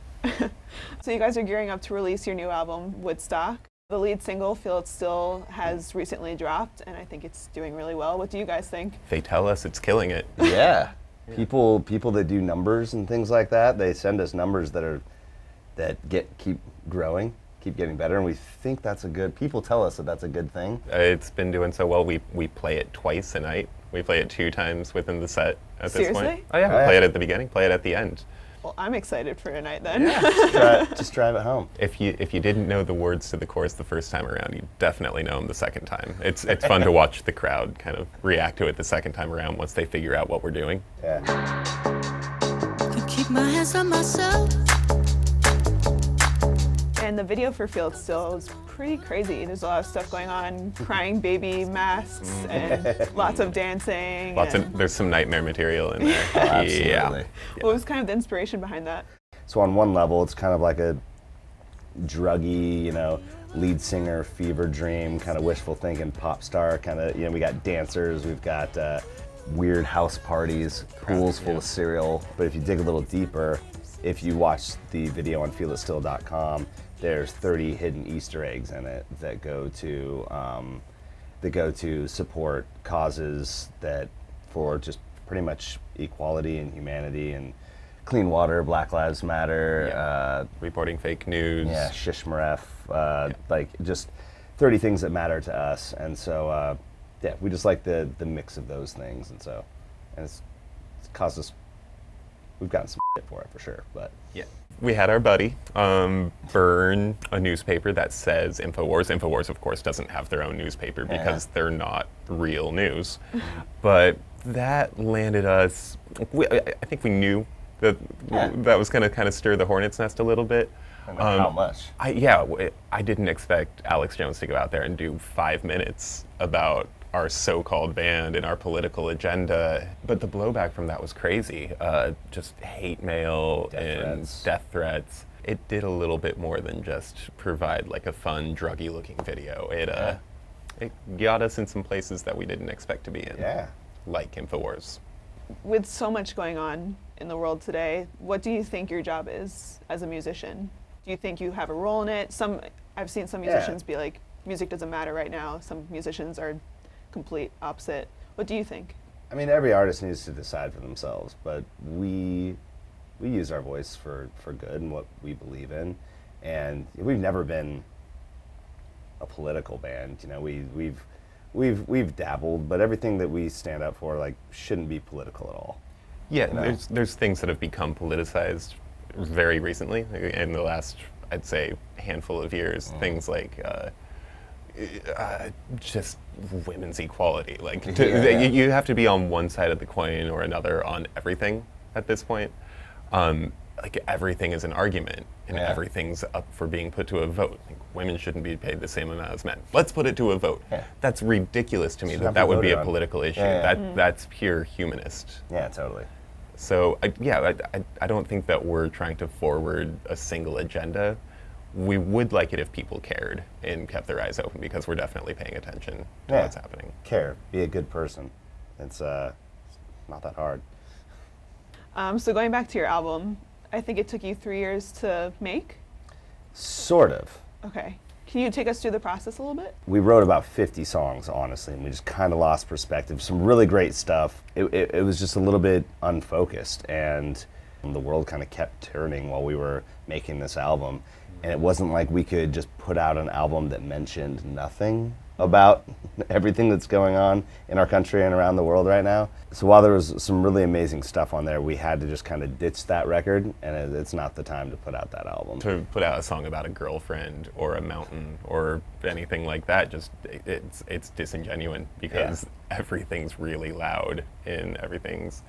So you guys are gearing up to release your new album, Woodstock. The lead single, Feel It Still, has recently dropped, and I think it's doing really well. What do you guys think? They tell us it's killing it. Yeah. People that do numbers and things like that, they send us numbers that keep growing, keep getting better, and we think that's a good, people tell us that that's a good thing. It's been doing so well, we play it twice a night. We play it 2 times within the set at this point. Seriously? Oh yeah, we play it at the beginning, play it at the end. Well, I'm excited for tonight then. Yeah. Just drive it home. If you didn't know the words to the chorus the first time around, you definitely know them the second time. It's fun to watch the crowd kind of react to it the second time around once they figure out what we're doing. Yeah. Can keep my hands on myself. And the video for Feel It Still is pretty crazy. There's a lot of stuff going on, crying baby masks and lots of dancing. There's some nightmare material in there. Oh, absolutely. Yeah. What was kind of the inspiration behind that? So on one level, it's kind of like a druggy, lead singer fever dream, kind of wishful thinking pop star kind of, we got dancers, we've got weird house parties, pools full of cereal. But if you dig a little deeper, if you watch the video on feelitstill.com, there's 30 hidden Easter eggs in it that go to support causes that for just pretty much equality and humanity and clean water, Black Lives Matter, reporting fake news. Yeah, Shish Maref, like just 30 things that matter to us. And so, we just like the mix of those things. And so, it's caused us, we've gotten some shit for it for sure, but. Yeah. We had our buddy burn a newspaper that says InfoWars. InfoWars, of course, doesn't have their own newspaper because they're not real news. But that landed us, I think we knew that that was going to kind of stir the hornet's nest a little bit. How much? I didn't expect Alex Jones to go out there and do 5 minutes about our so-called band and our political agenda, but the blowback from that was crazy. Just hate mail and death threats. It did a little bit more than just provide like a fun, druggy-looking video. It got us in some places that we didn't expect to be in, like InfoWars. With so much going on in the world today, what do you think your job is as a musician? Do you think you have a role in it? I've seen some musicians be like, music doesn't matter right now. Some musicians are complete opposite. What do you think? I mean, every artist needs to decide for themselves, but we use our voice for good and what we believe in, and we've never been a political band. We've dabbled, but everything that we stand up for like shouldn't be political at all. Yeah, there's things that have become politicized very recently in the last, I'd say, handful of years. Things like just women's equality. Like you have to be on one side of the coin or another on everything at this point. Like everything is an argument and everything's up for being put to a vote. Like, women shouldn't be paid the same amount as men. Let's put it to a vote. That's ridiculous to me that would be a political issue. That's pure humanist. Yeah, totally. So I don't think that we're trying to forward a single agenda. We would like it if people cared and kept their eyes open, because we're definitely paying attention to what's happening. Care. Be a good person. It's not that hard. So going back to your album, I think it took you 3 years to make? Sort of. Okay. Can you take us through the process a little bit? We wrote about 50 songs, honestly, and we just kind of lost perspective. Some really great stuff. It was just a little bit unfocused, and the world kind of kept turning while we were making this album. And it wasn't like we could just put out an album that mentioned nothing about everything that's going on in our country and around the world right now. So while there was some really amazing stuff on there, we had to just kind of ditch that record, and it's not the time to put out that album. To put out a song about a girlfriend or a mountain or anything like that, just it's disingenuous, because everything's really loud and everything's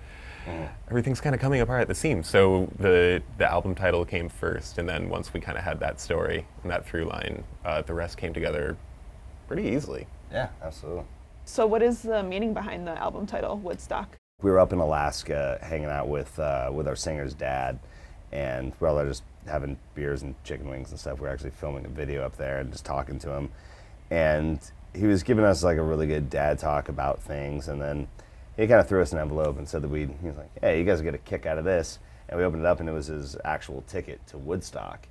kind of coming apart at the seams. So the album title came first, and then once we kind of had that story and that through line, the rest came together pretty easily. Yeah, absolutely. So what is the meaning behind the album title, Woodstock? We were up in Alaska hanging out with our singer's dad, and while they're just having beers and chicken wings and stuff, we were actually filming a video up there and just talking to him. And he was giving us like a really good dad talk about things, and then he kind of threw us an envelope and said that he was like, hey, you guys get a kick out of this. And we opened it up, and it was his actual ticket to Woodstock.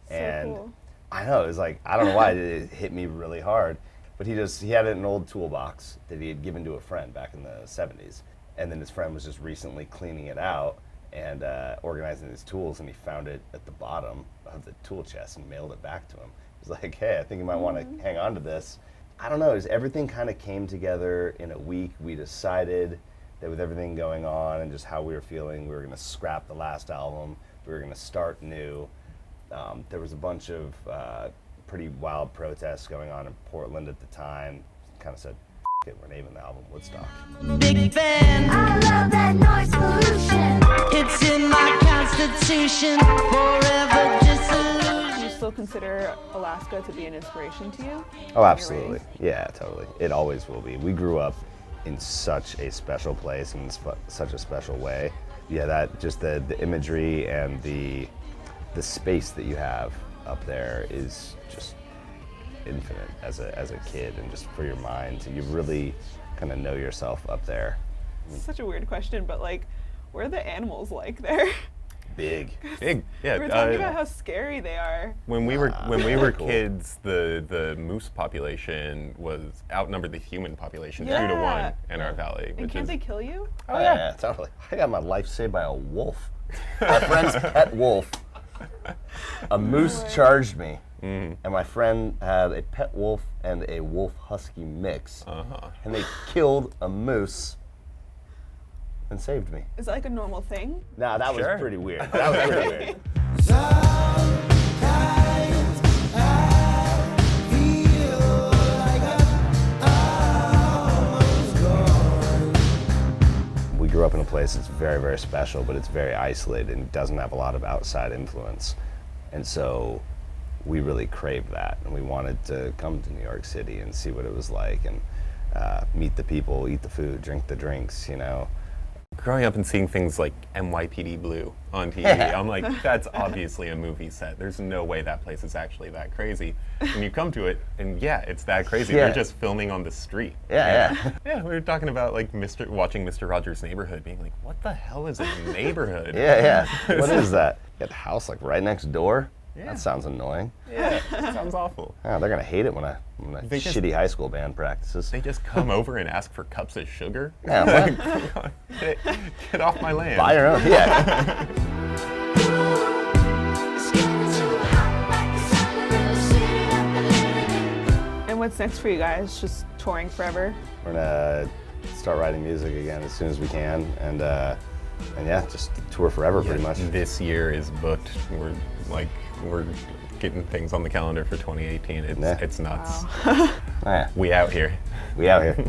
So and cool. I know, it was like, I don't know why, it hit me really hard. But he had it in an old toolbox that he had given to a friend back in the 70s. And then his friend was just recently cleaning it out and organizing his tools, and he found it at the bottom of the tool chest and mailed it back to him. He was like, hey, I think you might want to hang on to this. I don't know, everything kind of came together in a week. We decided that with everything going on and just how we were feeling, we were going to scrap the last album. We were going to start new. There was a bunch of pretty wild protests going on in Portland at the time. Kind of said, F it, we're naming the album Woodstock. Big fan. I love that noise pollution. It's in my constitution. Forever dissolution. Do you still consider Alaska to be an inspiration to you? Oh, absolutely. Yeah, totally. It always will be. We grew up in such a special place and such a special way. Yeah, that just the imagery and the space that you have up there is just infinite as a kid, and just for your mind, you really kind of know yourself up there. Such a weird question, but like, what are the animals like there? Big. Yeah. We were talking about how scary they are. When we were cool. kids, the moose population was outnumbered the human population 2 to 1 in our valley. And can't they kill you? Oh yeah, totally. I got my life saved by a wolf. My friend's pet wolf. A moose charged me, and my friend had a pet wolf and a wolf husky mix, and they killed a moose and saved me. Is that like a normal thing? Nah, that was pretty weird. That was pretty weird. We grew up in a place that's very, very special, but it's very isolated and doesn't have a lot of outside influence. And so we really craved that, and we wanted to come to New York City and see what it was like, and meet the people, eat the food, drink the drinks, you know. Growing up and seeing things like NYPD Blue on TV, I'm like, that's obviously a movie set. There's no way that place is actually that crazy. And you come to it, and yeah, it's that crazy. Yeah. They're just filming on the street. Yeah. Yeah, we were talking about like watching Mr. Rogers' Neighborhood, being like, what the hell is a neighborhood? Yeah. What is that? You got a house like right next door? Yeah. That sounds annoying. Yeah, that sounds awful. Oh, they're gonna hate it when a shitty high school band practices. They just come over and ask for cups of sugar? Yeah, Like, come on, get off my land. Buy your own, yeah. And what's next for you guys? Just touring forever? We're gonna start writing music again as soon as we can, and yeah, just tour forever pretty much. This year is booked. We're getting things on the calendar for 2018. It's nuts. Wow. Yeah. We out here. We out here.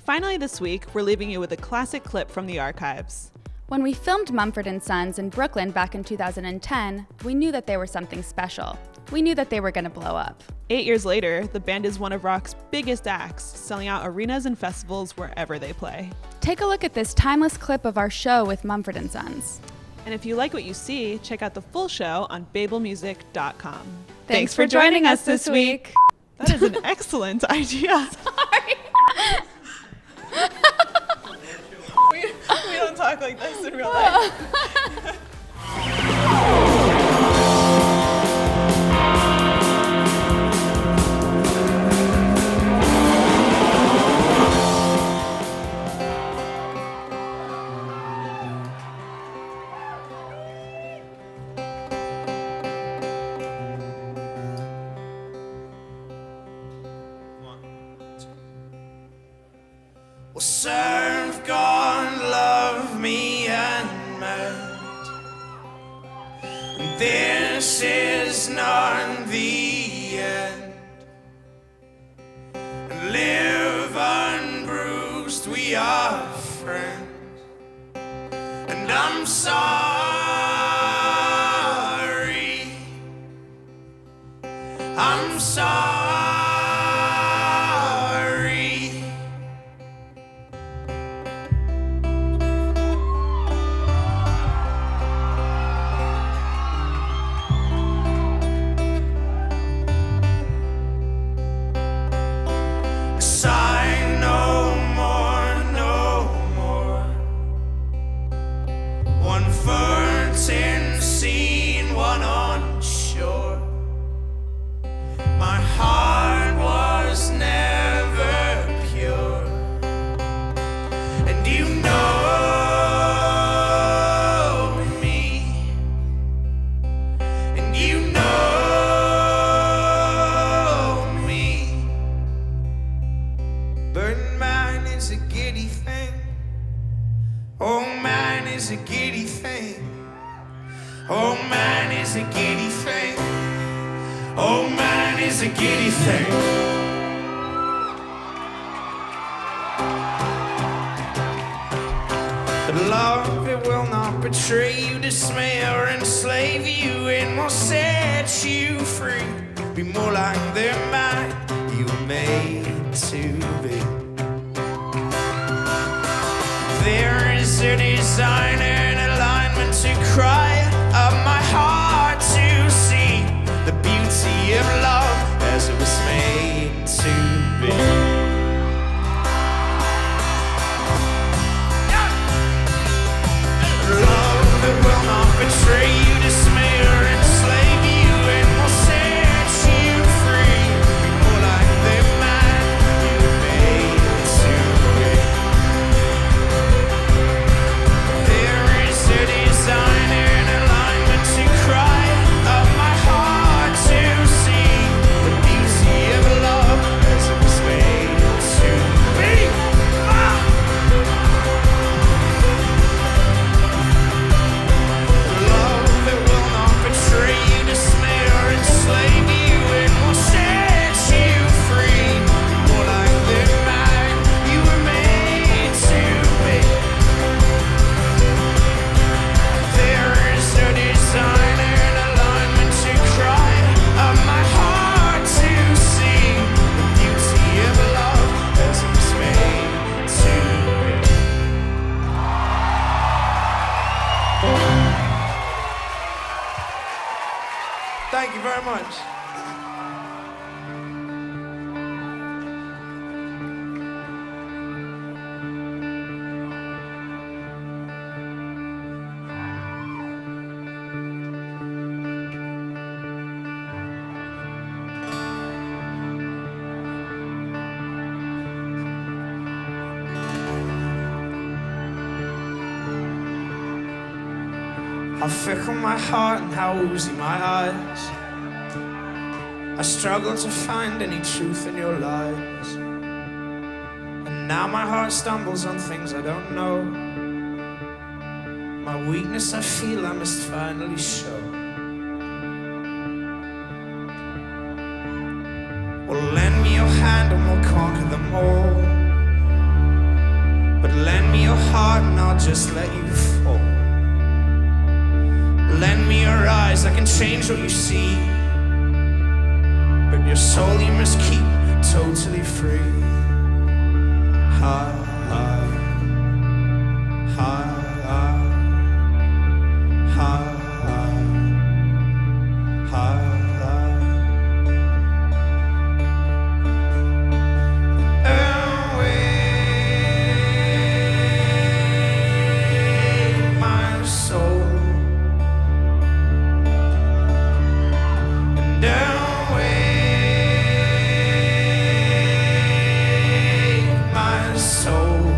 Finally this week, we're leaving you with a classic clip from the archives. When we filmed Mumford & Sons in Brooklyn back in 2010, we knew that they were something special. We knew that they were going to blow up. 8 years later, the band is one of rock's biggest acts, selling out arenas and festivals wherever they play. Take a look at this timeless clip of our show with Mumford & Sons. And if you like what you see, check out the full show on Baeblemusic.com. Thanks for joining us this week. That is an excellent idea. Sorry. we don't talk like this in real life. Well, serve God, love me and melt. This is not the end. And live unbruised, we are sorry. I'm sorry. Sigh no more, no more. One fertile scene, one on shore. My heart was never pure, and you know me, and you know me. Burden man is a giddy thing. Oh man is a giddy thing. Oh man is a giddy thing. Oh man is a giddy thing. But love, it will not betray you, dismay or enslave you. It will set you free. Be more like the man you were made to be. There is a design and alignment to cry of my heart to see the beauty of love as it was made to be. Love that will not betray you, dismay or enslave you, and will set you free. Be more like the man you were made to be. There is a design and alignment to cry of my heart to see the beauty of love as it was made to be. Love that will not betray you, dismay or enslave you, and will set you free. More like the man you were made to be. There is a design and alignment to cry of my heart to see the beauty of love as it was made to be. Thank you very much. How fickle my heart and how oozy my eyes. I struggle to find any truth in your lies. And now my heart stumbles on things I don't know. My weakness I feel I must finally show. Well, lend me your hand and we'll conquer them all. But lend me your heart and I'll just let you fall. Lend me your eyes, I can change what you see. But your soul you must keep totally free. Ha, ha, ha, ha, ha, ha, ha. Awake my soul. Awake my soul.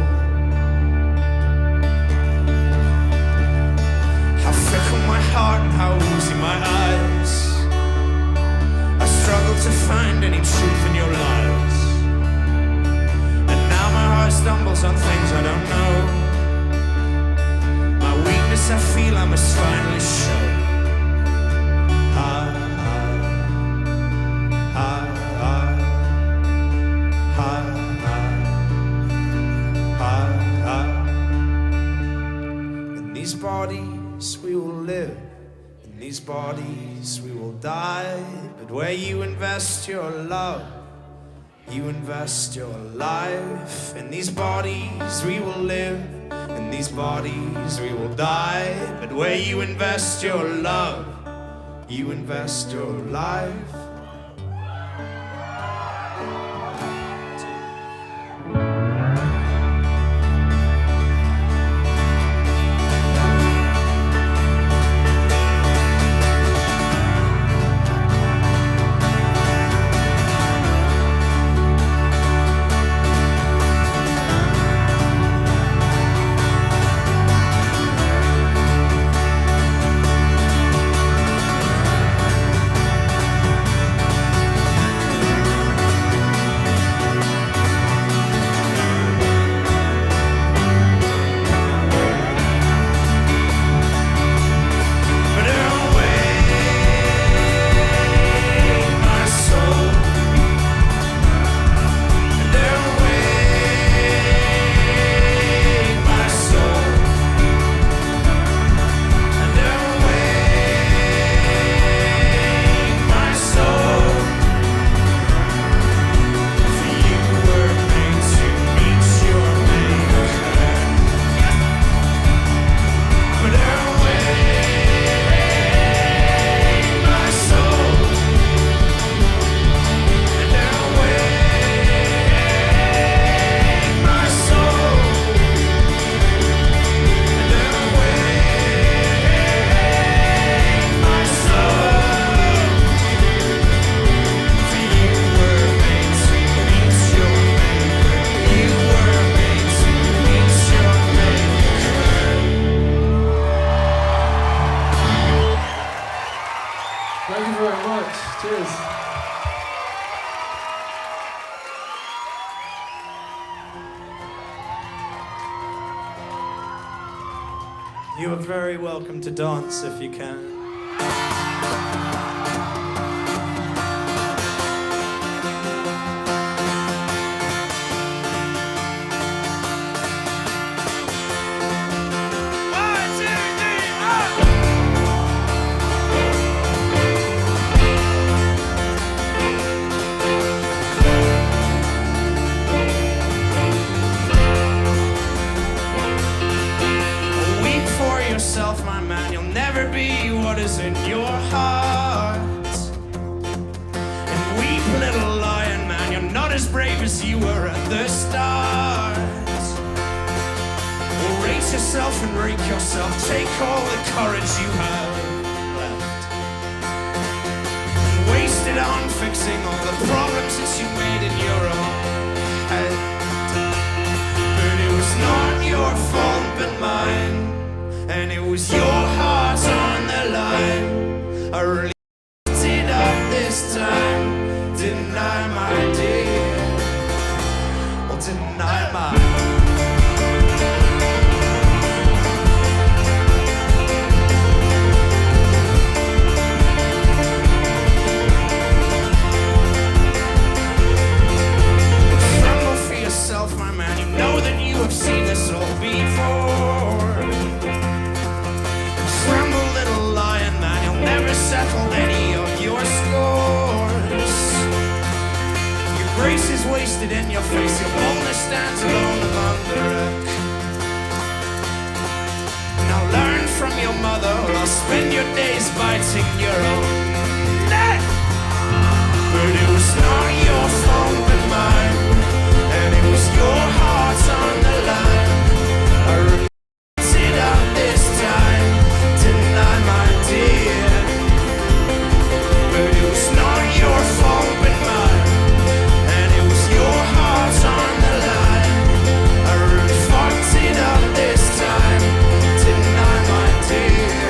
these bodies we will die, but where you invest your love, you invest your life. In these bodies we will live, in these bodies we will die, but where you invest your love, you invest your life. You are very welcome to dance if you can. My man, you'll never be what is in your heart. And weep, little lion man, you're not as brave as you were at the start. Well, rate yourself and rake yourself, take all the courage you have left and waste it on fixing all the problems that you made in your own head. But it was not your fault but mine, and it was your heart on the line. I really it up this time, didn't I, my dear? Well, didn't I, my tremble for yourself, my man. You know that you have seen this all before. Tremble, little lion man, you'll never settle any of your scores. Your grace is wasted in your face, your boldness stands alone among the wreck. Now learn from your mother, or I'll spend your days biting your own neck. But it was not your fault but mine, and it was your heart on the line. I repeat it up this time, didn't I, my dear? But it was not your fault but mine, and it was your heart on the line. I really fucked it up this time, didn't I, my dear?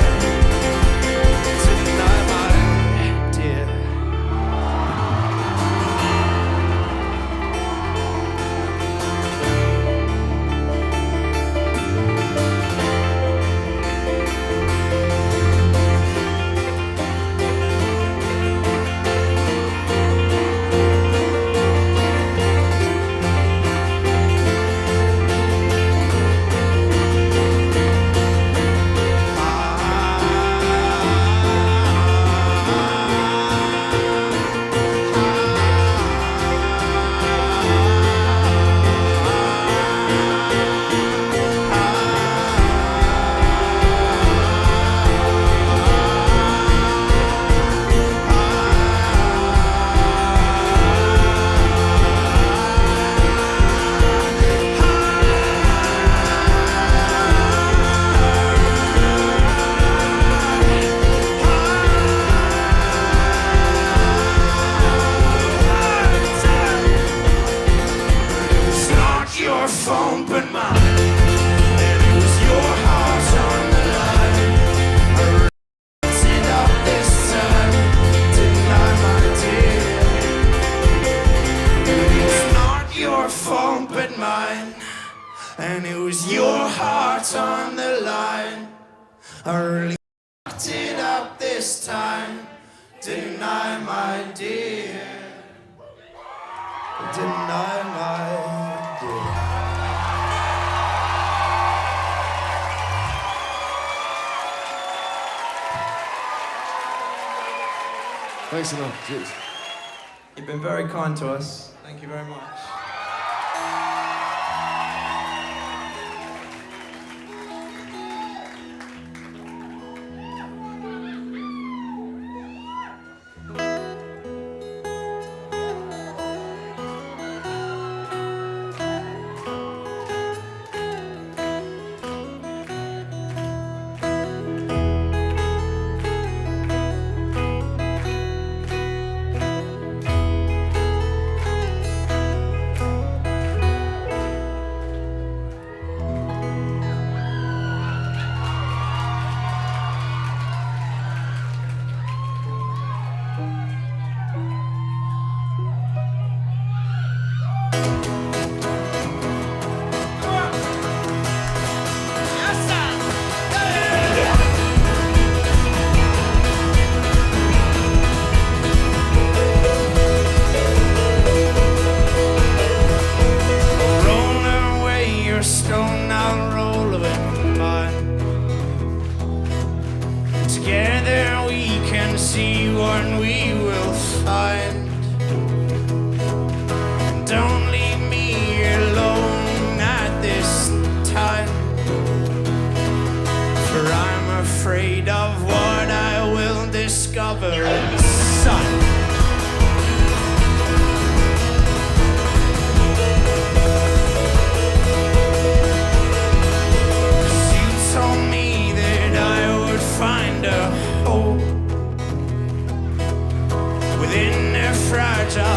Didn't I, my fault but mine, and it was your heart on the line. I really fucked it up this time, didn't I, my dear? Didn't I, my dear? Thanks a lot. Cheers. You've been very kind to us. Thank you very much.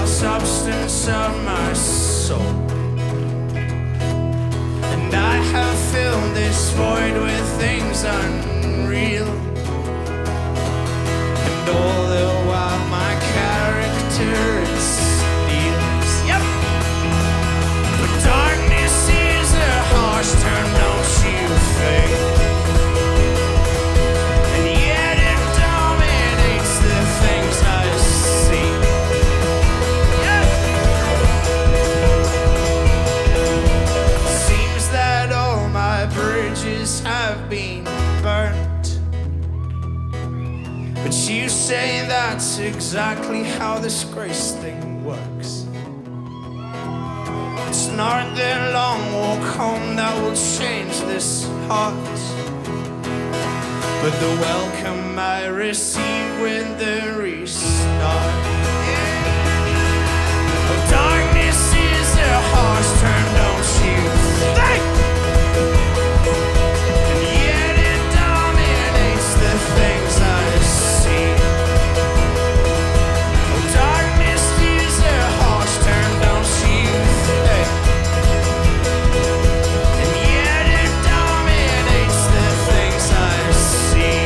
Substance of my soul, and I have filled this void with things unreal, and all the while my character is steals. Yep. But darkness is a harsh term, don't you think? And yet it dominates the things I see. Have been burnt, but you say that's exactly how this grace thing works. It's not the long walk home that will change this heart, but the welcome I receive with the restart. Oh, darkness is a harsh term, don't you think? Things I see. Oh, darkness is a harsh term, don't you think? And yet it dominates the things I see.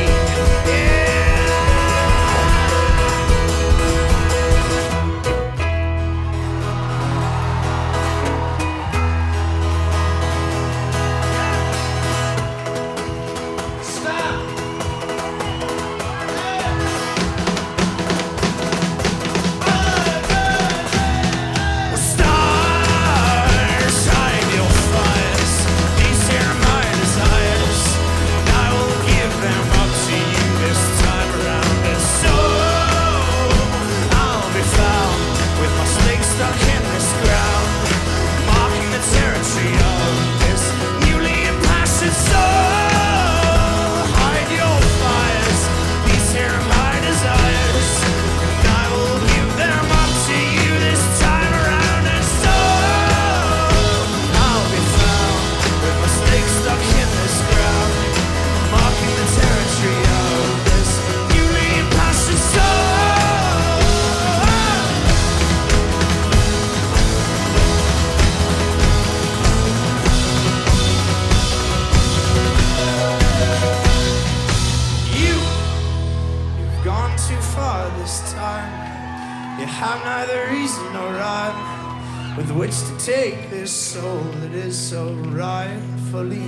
have neither reason nor rhyme. with which to take this soul that is so rightfully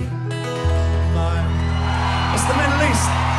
mine. It's the Middle East.